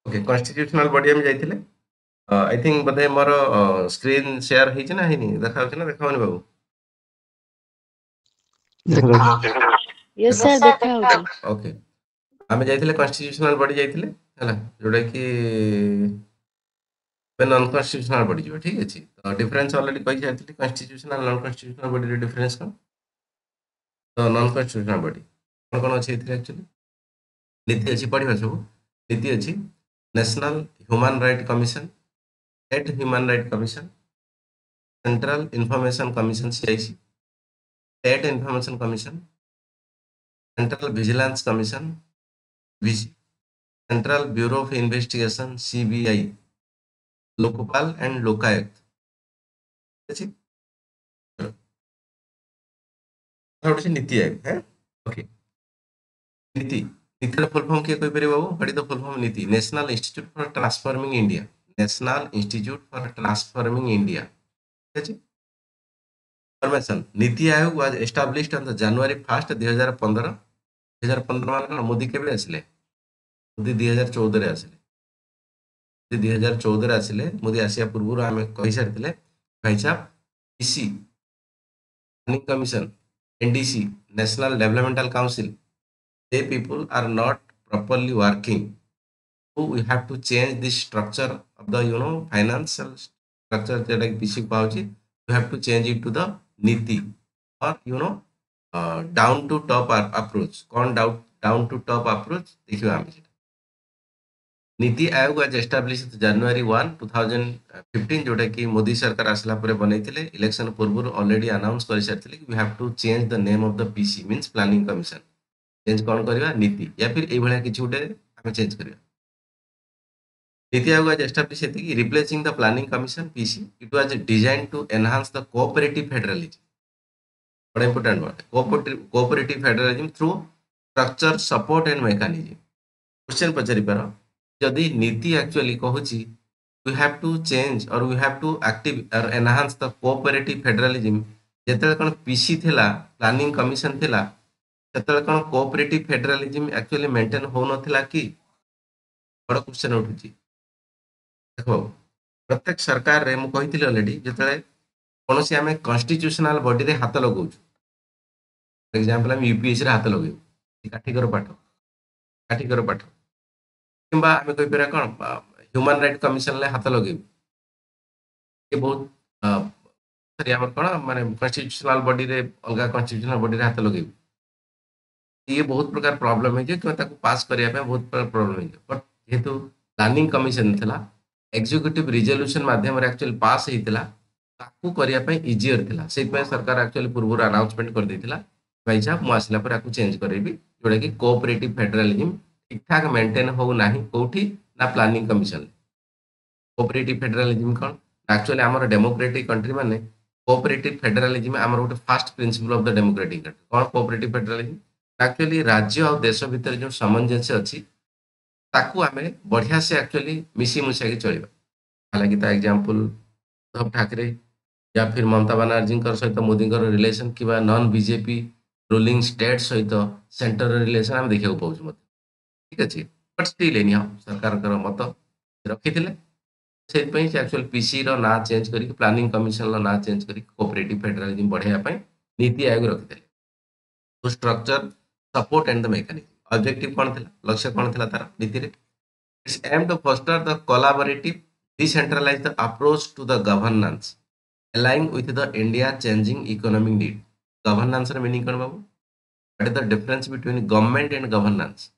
Okay constitutional body हम जाइथिले I think बधे मोर screen share ହେଇଛି ନା ହେଇନି ଦେଖାଉଛି ନା ଦେଖାଉନି ବାबू यस सर देखा होगी ओके ଆମେ ଯାଇଥିଲେ କନଷ୍ଟିଟ୍ୟୁସନାଲ ବଡି ଯାଇଥିଲେ ହେଲା ଯୋଉଟା କି ନନ୍ କନଷ୍ଟିଟ୍ୟୁସନାଲ ବଡି ଯିବ ଠିକ ଅଛି ତ ଡିଫରେନ୍ସ ଅଲରେଡି କହି ଯାଇଥିଲି କନଷ୍ଟିଟ୍ୟୁସନାଲ ନନ୍ କନଷ୍ଟିଟ୍ୟୁସନାଲ ବଡିର ଡିଫରେନ୍ସ କଣ ତ ନନ୍ କନଷ୍ଟିଟ୍ୟୁସନାଲ ବଡି କଣ କଣ ଅଛି ଏଥିରେ ଆକ୍ଚୁଆଲି नीति अच्छी पढ़ा सब नीति अच्छी national human right commission state human right commission central information commission CIC state information commission central vigilance commission VC central bureau of investigation CBI Lokpal and Lokayukta अच्छी नीति आयोग है ओके नीति नीति फुल फॉर्म किए कोई परिबो what is the full form NITI national institute for transforming India national institute for transforming India ठीक है information NITI Aayog was established on the January 1 2015 2015 Modi केबे आसिले मोदी 2014 रे आसिले 2014 रे आसिले मोदी आसिया पूर्व आमे कहि सारथिले भाई साहब PC planning commission NDC national developmental council they people are not properly working so we have to change this structure of the financial structure that like pc pauchi you have to change it to the niti or down to top approach kon down to top approach देखियो आमे नीति आयोग आज establish जनवरी 1 2015 जोटा कि मोदी सरकार आसला परे बनैथिले election पूर्व ऑलरेडी अनाउंस कर सारथिले कि we have to change the name of the PC means planning commission change कौन करवा नीति या फिर ये भाया किसी गोटे आम चेंज करवा नीति आयोग आज एस्टाब्लिश है replacing the planning commission PC it was design to enhance the cooperative federalism बड़ा important word cooperative federalism through structure support and mechanism question पचारि पार जदि नीति एक्चुअली कहूची वी हैव टू चेंज और वी हैव टू एक्टिव और enhance the cooperative federalism जेते कोन PC थिला प्लानिंग कमिशन थिला सेतले कोन कोऑपरेटिव फेडरलिज्म एक्चुअली मेंटेन हो नथिला कि बड़ क्वेश्चन उठुची देखो प्रत्येक सरकार रे मु कहिथिले ऑलरेडी जेतले कोनोसी आमे कॉन्स्टिट्यूशनल बॉडी रे हाथ लगाउछु फॉर एग्जांपल हम यूपीएससी रे हाथ लगाउ काठीकर पाठ किंबा आमे कहि पेरा कोन ह्यूमन राइट कमिशन ले हाथ लगाउ ये बहुत सॉरी हमर कोन माने कॉन्स्टिट्यूशनल बॉडी रे अलगा कॉन्स्टिट्यूशनल बॉडी रे हाथ लगाउ ये बहुत प्रकार प्रॉब्लम है कि पास करने बहुत प्रकार प्रॉब्लम है बट जेहेतु प्लानिंग कमिशन थिला एग्जीक्यूटिव रिजोल्यूशन माध्यम एक्चुअली पास होता ताकू करने इजियर थिला से सरकार एक्चुअली पूर्व अनाउंसमेंट कर देथिला भाई साहब मु आसला पर आपको चेंज करेबी जोड़ा कि कोऑपरेटिव फेडरलिज्म ठीक ठाक मेंटेन हो नाही कोठी ना प्लानिंग कमिशन कोऑपरेटिव फेडरलिज्म कौन एक्चुअली आमर डेमोक्रेटिक कंट्री माने कोऑपरेटिव फेडरलिज्म आमर गोटे fast principle of the democratic country कौन कोऑपरेटिव फेडरलिज्म एक्चुअली राज्य और देश भितर जो सामंजस्य अच्छी ताकू आमे बढ़िया से एक्चुअली मिसी मुसा के चलवा हालांकि एग्जांपल उद्धव ठाकरे या फिर ममता बनर्जी सहित मोदी रिलेशन कि नॉन बीजेपी रूलिंग स्टेट सहित सेंटर रिलेशन आम देखा पाऊँ मत ठीक अच्छे बट स्टिल एनी हाउ सरकार मत रखी से एक्चुअल पीसी ना चेंज कर प्लानिंग कमिशन ना चेंज कर कोऑपरेटिव फेडरलिज्म बढ़ाई नीति आयोग रखी तो structure support and the mechanism objective कौन था लक्ष्य कौन था तार नीति रे it's aim to foster the collaborative decentralize the approach to the governance aligning with the India changing economic need governance रे मीनिंग कौन बाबू what is the difference between government and governance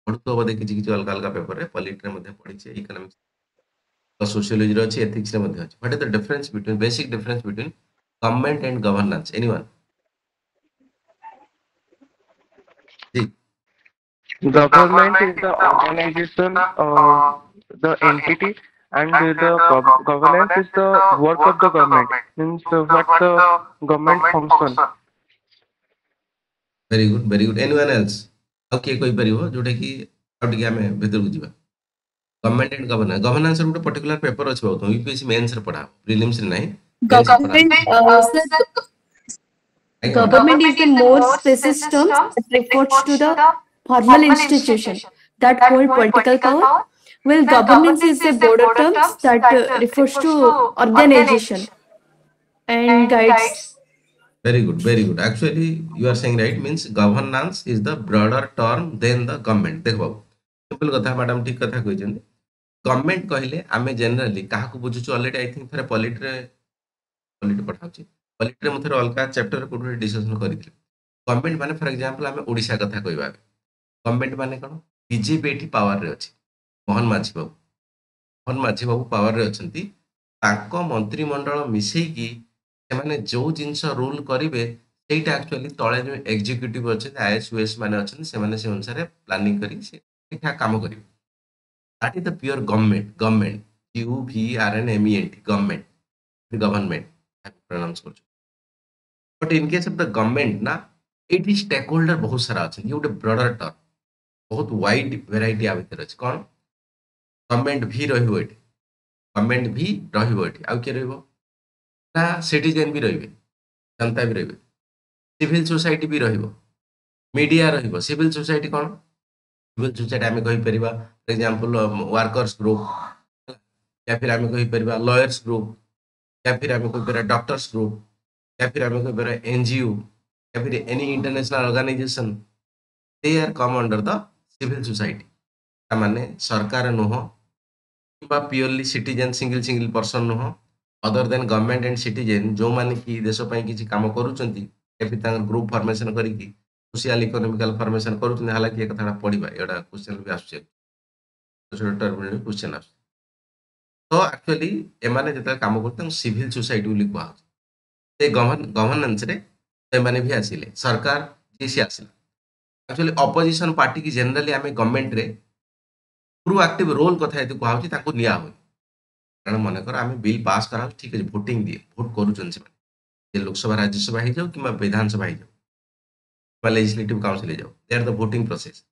पढ़ुतो बोधे किछि किछि अलग अलग पेपर रे पॉलिटी रे मध्ये पढिछे इकोनॉमिक्स सोशियोलॉजी रे अछि एथिक्स रे मध्ये अछि what is the difference between basic difference between government and governance anyone Government is the organization, the entity, and the governance is the work of the government. Means what the government function. Very good, very good. Anyone else? Okay, कोई परिवो जोटे कि out के हमें भीतर को जीवा. Government and governance. Governance रे ଗୋଟେ particular paper अछि बहुत. UPSC mains रे पढ़ा. Prelims रे नहीं. Government is the more specific term that refers to the formal institution that hold political power Well, governance is a broader term that refers to organization and guides. Very good, very good. Actually, you are saying right, means governance is the broader term than the government. देखो बाबू, simple कथा madam ठीक कथा कहते government कहले आमे generally काहाकू बुझुछु already I think थरे polity पठाउछि polity रे थरे अलगा चैप्टर कोठे डिस्कशन करिथिले गवर्नमेंट माने फॉर एग्जांपल आमे ओडिशा कथा कहबा गवर्नमेंट माने कोन बीजेपी एठी पावर रे अछि मोहन माझी बाबू पावर रे अछंती तांको मंत्रिमंडल मिसेकी ସେମାନେ ଯୋଉ ଜିନିଷ ରୁଲ କରିବେ ସେଇଟା ଆକ୍ଚୁଆଲି ତଳେ ଯୋଉ ଏକ୍ଜିକ୍ୟୁଟିଭ ଅଛନ୍ତି ଆଇଏଏସ୍ ମାନେ ଅଛନ୍ତି ସେମାନେ ସେ ଅନୁସାରେ ପ୍ଲାନିଂ କରି ସେ ଠିକ ଠାକ କାମ କରିବେ that is the pure government government government pronounce करछु but in case of the government ना इट इज स्टेक होल्डर बहुत सारा अछन ये ଗୋଟେ ब्रॉडर टर्म बहुत वाइड वेराइटी आ भीतर अछि कोन गवर्नमेंट भी रहिबो एठी गवर्नमेंट भी रहिबो एठी आ के रहिबो ना सिटीजन भी रहिबे जनता भी रहिबे सिविल सोसाइटी भी रहिबो मीडिया रहिबो सिविल सोसाइटी कोन सिविल सोसाइटी आमे कहि परिबा फॉर एग्जांपल वर्कर्स ग्रुप या फिर आमे कहि परिबा लॉयर्स ग्रुप या फिर आमे कहि परिबा डॉक्टर्स ग्रुप या फिर आमे कहि परिबा एनजीओ या फिर any international organisation they are come under the civil society माने सरकार नुह किंबा प्योरली सिटीजन सिंगल पर्सन नुह other than government and citizen जो माने कि देश पई किछि काम करूचंती या फिर तांगर ग्रुप फॉर्मेशन करिकि सोशल इकोनॉमिकल फॉर्मेशन करूचंती हालांकि ए कथाटा पढिबा एडा क्वेश्चन भी आछे छोटा टर्मिनल क्वेश्चन आछे तो एक्चुअली एमाने जते काम करते सिविल सोसाइटी बोली कुआ से गवर्नेंस रे एमाने भी आसिले सरकार जेसी आसिले एक्चुअली ऑपोजिशन पार्टी की जनरली आमे गवर्नमेंट रे प्रोएक्टिव रोल कथा हेतु कुआ होची ताको निया होय कारण मन कर आमे बिल पास करा ठीक है वोटिंग दिए वोट करूचन से ये लोकसभा राज्यसभा हो जाओ कि विधानसभा हो जाओ लेजिस्लेटिव काउंसिल हो जाओ they are the voting process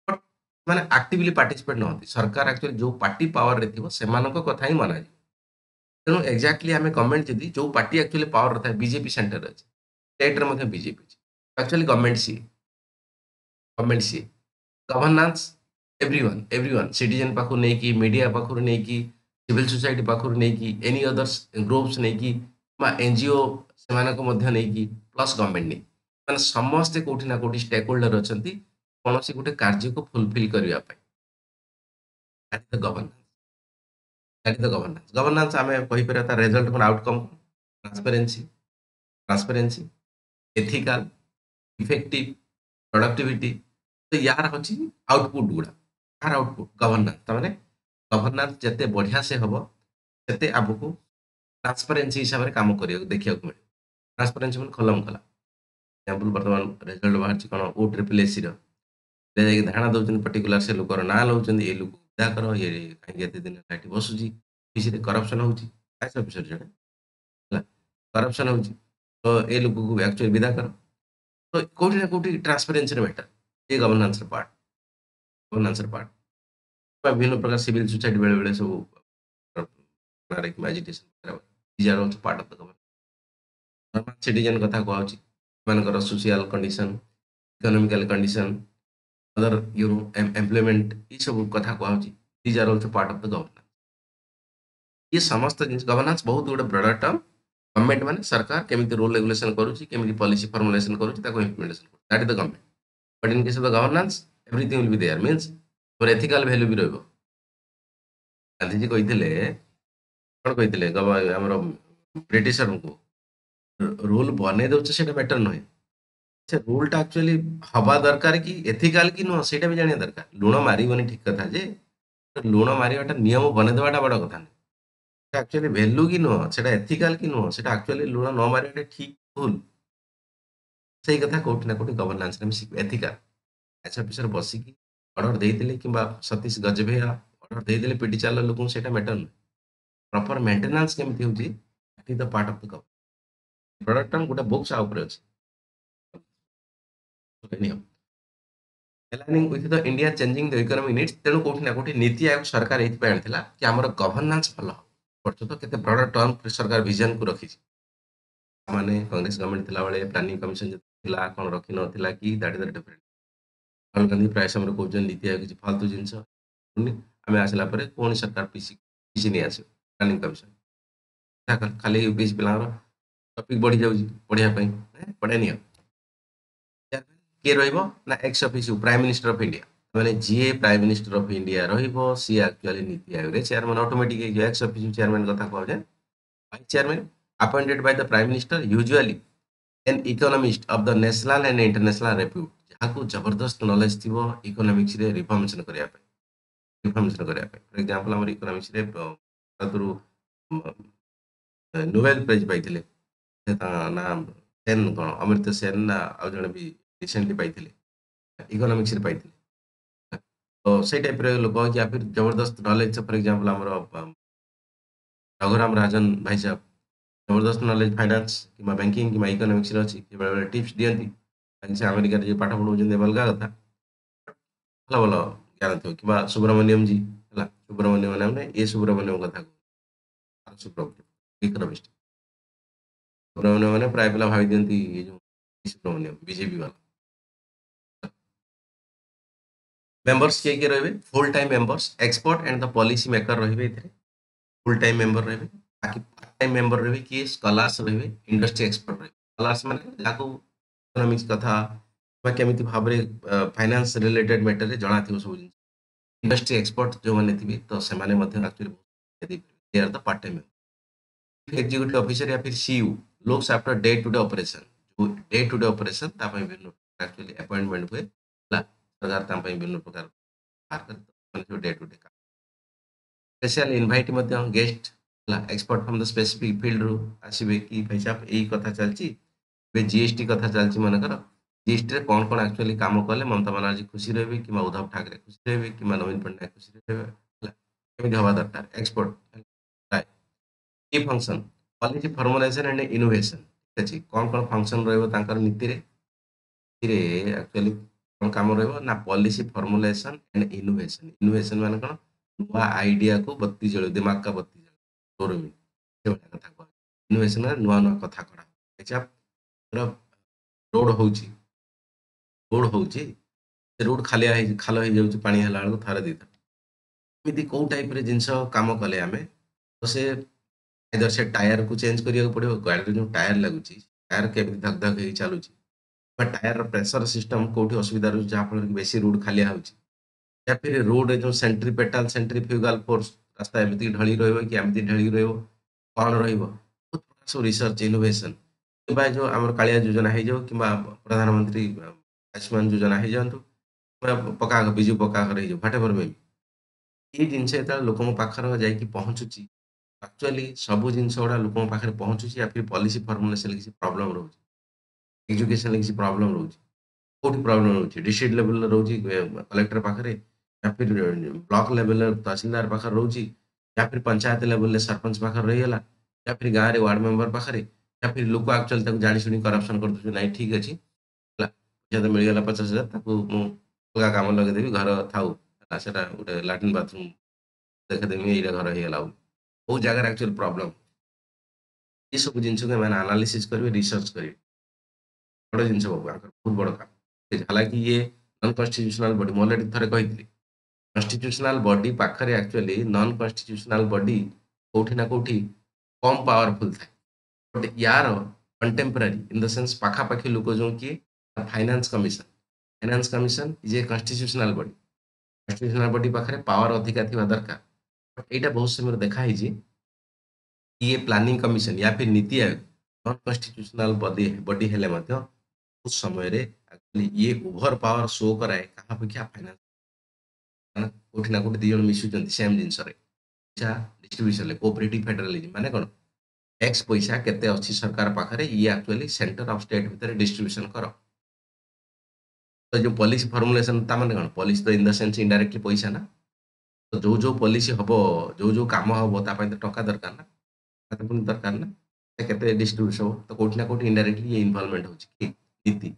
but माने एक्टिवली पार्टिसिपेट न होती सरकार एक्चुअली जो पार्टी पावर रे थिबो सेमानको कथा ही माना तेणु एक्जाक्टली आमे गवर्नमेंट जदी जो पार्टी एक्चुअली पावर रहा बीजेपी सेंटर अछि स्टेट रे मध्ये बीजेपी एक्चुअली गवर्नमेंट सी गवर्नेंस एवरीवन सिटीजन पाखु नै कि मीडिया पाखु नै कि सिविल सोसाइटी पाखु नै कि एनी अदर्स ग्रुप्स नै कि मा एनजीओ सेमानको मध्ये नै कि प्लस गवर्नमेंट नै माने समस्त कोठी ना कोठी स्टेक होल्डर अछंती कोनोसी गुटे कार्य को फुलफिल करिया पय that is the governance governance आमे कहि पर ता रिजल्ट कोन outcome transparency ethical effective productivity तो यार होची आउटपुट गुडा यार आउटपुट गवर्नेंस तमाने गवर्नेंस जते बढ़िया से हबो सेते आबको ट्रांसपेरेंसी हिसाब रे काम करियो देखियो को मिले ट्रांसपेरेंसी मन खलम खला एग्जांपल वर्तमान रिजल्ट बाहर छि कोन ओ ट्रिपल एसी रो दे जाय धारणा दउछन पर्टिकुलर से लोकर ना लउछन ए लोक दा करो ये काहे एते दिन लाइट बसुजी किसी रे करप्शन होउची ऐसा विषय जणे हला करप्शन होउची तो ए लोक को एक्चुअली विदा करो तो कोठी ना कोठी ट्रांसपेरेंसी रे मैटर ये गवर्नेंस पार्ट विभिन्न प्रकार सिविल सोसाइटी बेले बेले सब agitation these are also part of the government citizen कथा कहउची मानकर social condition economical condition other you know employment ये सब कथा कहउची these are also part of the governance ये समस्त जिनिस गवर्नेंस बहुत गुड ब्रॉडर टर्म गवर्नमेंट माने सरकार केमिति रूल रेगुलेशन करूची केमिति पॉलिसी फॉर्मुलेशन करूची ताको इम्प्लीमेंटेशन करूची that is the government but in case of the governance everything will be there means for ethical value भी रहबो गांधी जी कहिथिले कोन कहिथिले हमर ब्रिटिशर को रूल बने दउछ सेटा मैटर नय से रूल टा एक्चुअली हवा दरकार कि एथिकल कि नो सेटा भी जानिया दरकार लुण मारिबनी ठीक कथा जे लुण मारिबाटा नियम बने देबाटा बड़ कथा नै एक्चुअली वैल्यू कि नो सेटा एथिकल कि नो सेटा एक्चुअली लुण न मारिबाटा ठीक भूल सही कथा कोठी ना कोठी गवर्नेंस रे सिख एथिकल ऐसा ऑफिसर बसी की ऑर्डर देइतिले किबा सतीश गजभेया ऑर्डर देइतिले पीटी चाल लोक सेटा मैटर नै प्रॉपर मेंटेनेंस केमति होची that is the part of the government product हम गुटा बुक्स आ ऊपर अछि aligning with the India changing the economic needs तेणु कोठी ना कोठी नीति आयोग सरकार एथि पे आनिथिला कि हमर गवर्नेंस भलो परतो तो केते ब्रॉडर टर्म सरकार विजन को रखी माने कांग्रेस गवर्नमेंट थिला बेले प्लानिंग कमिशन थिला कोन रखी न थिला कि that is the different Rahul Gandhi प्राय समय कहउछन नीति आयोग कि फालतू जिंस आमे आसला परे कोन सरकार पीसी पीसी नहीं आसे प्लानिंग कमिशन खाली यूपीएससी पिलांगर टॉपिक बढ़ी जाउची पढ़िया पई पढ़े नियो किए रहिबो ना ex office prime minister of India माने जीए प्राइम मिनिस्टर ऑफ इंडिया रहिबो सी एक्चुअली नीति आयोग रे chairman automatic ex office chairman कथा कहौ जे vice chairman appointed by the prime minister usually an economist of the national and international repute जहां जबरदस्त नॉलेज थिबो इकोनॉमिक्स रे रिफॉर्मेशन करिया पे फॉर एग्जांपल हमर इकोनॉमिक्स रे तातुरु नोबेल प्राइज पाइथिले नाम सेन कौन अमृत सेन ना आ जने भी रिसेंटली पाइथिले इकोनॉमिक्स रे पाइथिले तो से टाइप रे लोक या फिर जबरदस्त नॉलेज फॉर एग्जांपल हमर रघुराम राजन भाई साहब जबरदस्त नॉलेज फाइनेंस कि बैंकिंग कि इकोनॉमिक्स रे अछि बेले बेले टिप्स दियंती ताकि से अमेरिका रे पाठ पढौछन अलगा कथा भल भल ज्ञान थो कि सुब्रमण्यम जी है सुब्रमण्यम नाम ने ए सुब्रमण्यम कथा सुब्रमण्यम इकोनॉमिस्ट सुब्रमण्यम मैंने प्राय पिला भाई दियंती ये जो सुब्रमण्यम बीजेपी वाला मेंबर्स किए रहे full time members expert and the policy maker रहे फुल टाइम मेंबर रहे बाकी पार्ट टाइम मेंबर रहे किए स्कॉलर्स रहे इंडस्ट्री एक्सपर्ट रहे स्कॉलर्स माने जाको इकोनॉमिक्स कथा बा केमिति भाबरे फाइनेंस रिलेटेड मैटर रे जणा थिबो सब जिंस इंडस्ट्री एक्सपर्ट जो माने थिबे तो से माने मध्ये actually they are the part time executive officer या फिर CEO looks after day to day operation जो डे टू डे ऑपरेशन ता पई भी एक्चुअली अपॉइंटमेंट हुए ला सरकार ता पई भी प्रकार बाहर कर माने day to day special invite मध्ये गेस्ट ला expert from the specific field रू आसीबे कि भाई साहब एई कथा चलची बे जीएसटी कथा चलची माने कर जीएसटी रे कौन कौन एक्चुअली काम कले ममता बनर्जी खुशी रहे कि उद्धव ठाकरे खुशी रहे कि नवीन पट्टनायक खुशी रहे केମିତି हवा दरकार एक्सपर्ट की function policy formulation and innovation ठीक अछि कौन कौन फंक्शन रहबो तांकर नीति रे एक्चुअली कौन काम रहबो ना पॉलिसी फॉर्मुलेशन एंड इनोवेशन माने कोन नुआ आइडिया को बत्ती जळ दिमाग का बत्ती जळ तोर में से वाला कथा कह इनोवेशन में नुआ नुआ कथा करा अच्छा पूरा रोड होउची रोड खाल हो जाउची पानी हला बेलू थारे दी एमती कौ टाइप रे जिनस काम कले आमे तो से इधर से टायर को चेंज करिया पड़ो गाड़ी जो टायर लगुच टायर केमी धक धक हो चलुची टायर प्रेशर सिस्टम कौटी असुविधा रही जहाँफल कि बेसी रोड खालिया होची या फिर रोड जो सेंट्रीपेटाल सेंट्रीफ्यूगल फोर्स रास्ता एमती ढली रही कि एमती ढली कौन बहुत प्रकार सब रिसर्च इनोवेशन कि जो आम कालिया योजना हो जाऊ कि प्रधानमंत्री आयुष्मान योजना हो जातु पक्का विजु पक्का घर हो व्हाट एवर मे ये जिनस लोक पाखर जाकि पहुँचुची एक्चुअली सब जिन गुड़ा लोक पाखे पहुँचुची या फिर पॉलिसी फॉर्मुलेशन किसी प्रॉब्लम रोचे एजुकेशन किसी प्रॉब्लम रोचे कौटी प्रॉब्लम रोचे डिस्ट्रिक्ट लेवल रोचे कलेक्टर पाखे या फिर ब्लॉक लेवल तहसीलदार पाखे रोचे या फिर पंचायत लेवल सरपंच पाखे रहीगला या फिर गाँव में वार्ड मेंबर पाखे या फिर लोक एक्चुअली जाणी करप्शन कर दे ना ठीक अच्छे पैसा तो मिलगला 50,000 अलग कम लगेदेवी घर था गोटे लाट्रिन बाथरूम देखेदेवी ये घर हो गला बहुत जगह एक्चुअली प्रॉब्लम ये सब जिन को एनालिसिस करेंगे रिसर्च करेंगे बड़ जिन बहुत बड़ काम हालांकि ये नॉन कॉन्स्टिट्यूशनल बॉडी मैं अलरेडी थे कही कॉन्स्टिट्यूशनल बॉडी पाखे एक्चुअली नॉन कॉन्स्टिट्यूशनल बॉडी कौटी ना कौटी कम पावरफुल थाए बट यार कंटेम्परारी इन द सेंस पाखापाखि लोक जो किए finance commission is a constitutional body पाखे पावर अधिका थी दरकार बट यहाँ बहुत समय देखाई ये प्लानिंग कमिशन या फिर NITI Aayog non constitutional body हेले उस समय एक्चुअली ये ओभर पावर शो कराए क्या अपेक्षा फाइनेंस कौटी ना कौटी दी जन मिशुं सेम जिनस डिस्ट्रीब्यूशन कोऑपरेटिव फेडरलिज्म माने कौन टैक्स पैसा केते अच्छी सरकार पाखे ये एक्चुअली सेंटर ऑफ स्टेट भितर डिस्ट्रीब्यूशन कर तो जो पॉलिसी फॉर्मुलेशन ता माने कौन पॉलिसी तो इन द सेंस इनडायरेक्टली पैसा ना तो जो पॉलिसी हम जो काम हम तो टका दरकार ना पुणी दरकार ना केते डिस्ट्रीब्यूट हो तो कौटी ना कौटी इनडायरेक्टली ये इन्वॉल्वमेंट हो नीति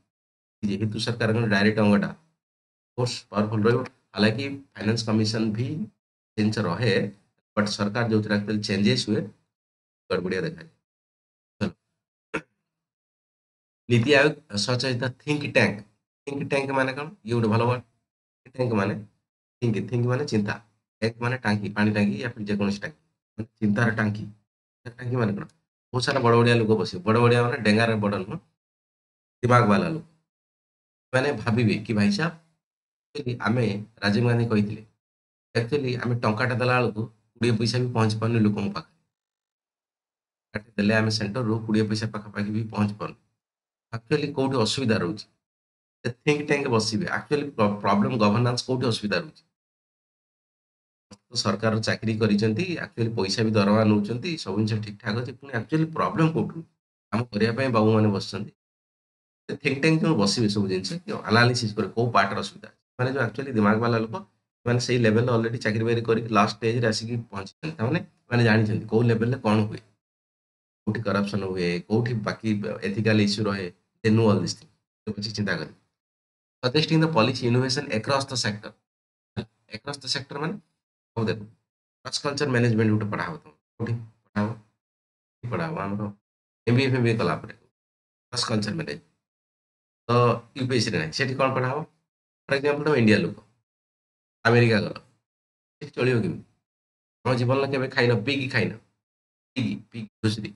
जेहेतु सरकार डायरेक्ट अंगटा फोर्स पावरफुल रही हालांकि फाइनेंस कमिशन भी चेंज रहे बट सरकार जो चेंजेस हुए गड़बड़िया देखा Niti Aayog such as the think tank माने कौन ये गोटे भल वर्ड टैंक माने थिंक माने चिंता ଟେକ୍ ମାନେ ଟାଙ୍କି, ପାଣି ଟାଙ୍କି या फिर ଯେକୌଣସି ଟାଙ୍କି, ମାନେ ଚିନ୍ତାର ଟାଙ୍କି। ଟାଙ୍କି ମାନେ କ'ଣ? ବହୁତ ସାରା ବଡ଼ ବଡ଼ିଆ ଲୋକ ବସିବେ। ବଡ଼ ବଡ଼ିଆ ମାନେ ଡେଙ୍ଗାରେ ବଡ଼ ନୁହଁ, ଦିମାଗ ବାଲା ଲୋକ। ମାନେ ଭାବିବେ କି ଭାଇ ସାହେବ actually ଆମେ ରାଜୀବ ଗାନ୍ଧୀ କହିଥିଲେ ଆକ୍ଚୁଆଲି ଆମେ ଟଙ୍କାଟା ଦେଲା ବେଳକୁ 20 ପଇସା ବି ପହଞ୍ଚି ପାରୁନି ଲୋକଙ୍କ ପାଖରେ। ଟଙ୍କାଟେ ଦେଲେ ଆମେ ସେଣ୍ଟରରୁ 20 ପଇସା ପାଖାପାଖି ବି ପହଞ୍ଚି ପାରୁନି। ଆକ୍ଚୁଆଲି କୋଉଠି ଅସୁବିଧା ରହୁଛି? ଥିଙ୍କ ଟ୍ୟାଙ୍କ ବସିବେ। ଆକ୍ଚୁଆଲି ପ୍ରୋବ୍ଲେମ ଗଭର୍ନାନ୍ସ କୋଉଠି ଅସୁବିଧା ରହୁଛି? ତ ସରକାର ଚାକିରି କରିଛନ୍ତି, ଆକ୍ଚୁଆଲି ପଇସା ବି ଦରମା ନେଉଛନ୍ତି, ସବୁ ଜିନିଷ ଠିକ ଠାକ ଅଛି, ପୁଣି ଆକ୍ଚୁଆଲି ପ୍ରୋବ୍ଲେମ କୋଉଠୁ? କାମ କରିବା ପାଇଁ ବାବୁମାନେ ବସିଛନ୍ତି। ଥିଙ୍କ ଟ୍ୟାଙ୍କ ଯେଉଁ ବସିବେ ସବୁ ଜିନିଷ ଆନାଲିସିସ୍ করে କୋଉ ପାର୍ଟର ଅସୁବିଧା ଅଛି। ମାନେ ଯେଉଁ ଆକ୍ଚୁଆଲି ଦିମାଗ ବାଲା ଲୋକ ସେମାନେ ସେଇ ଲେଭେଲରେ ଅଲରେଡି ଚାକିରି ବାକିରି କରିକି ଲାଷ୍ଟ ଷ୍ଟେଜରେ ଆସିକି ପହଞ୍ଚିଛନ୍ତି। ତାମାନେ ମାନେ ଜାଣିଛନ୍ତି କୋଉ ଲେଭେଲରେ କ'ଣ ହୁଏ, କୋଉଠି କରପ୍ସନ ହୁଏ, କୋଉଠି ବାକି ଏଥିକାଲ ଇସ୍ୟୁ ରହେ, ଦେ ନୋ ଅଲ୍ ଦିସ୍ ଥିଙ୍ଗ କିଛି ଚିନ୍ତା କରି ସଜେଷ୍ଟିଂ ଦ ପଲିସି ଇନୋଭେସନ ଏକ୍ରସ୍ ଦ ସେକ୍ଟର। ଏକ୍ରସ୍ ଦ ସେକ୍ଟର ମାନେ ହଉ ଦେଖ କ୍ରସ୍ କଲଚର ମ୍ୟାନେଜମେଣ୍ଟ ଗୋଟେ ପଢ଼ା ହବ ତମକୁ। କୋଉଠି ପଢ଼ା ହବ? ପଢ଼ା ହବ ଆମର ଏମବିଏ ଫେମବିଏ କଲା ପରେ କ୍ରସ୍ କଲଚର ମ୍ୟାନେଜମେଣ୍ଟ। ତ ୟୁପିଏସ୍ସିରେ ନାହିଁ, ସେଠି କ'ଣ ପଢ଼ା ହବ? ଫର ଏକ୍ଜାମ୍ପଲ ତମେ ଇଣ୍ଡିଆ ଲୋକ ଆମେରିକା ଗଲ, ସେଠି ଚଳିବ କେମିତି? ତମ ଜୀବନରେ କେବେ ଖାଇନ ପିଇକି ଖାଇନ, ପିଇକି ପିଇକି ଘୁଷୁରୀ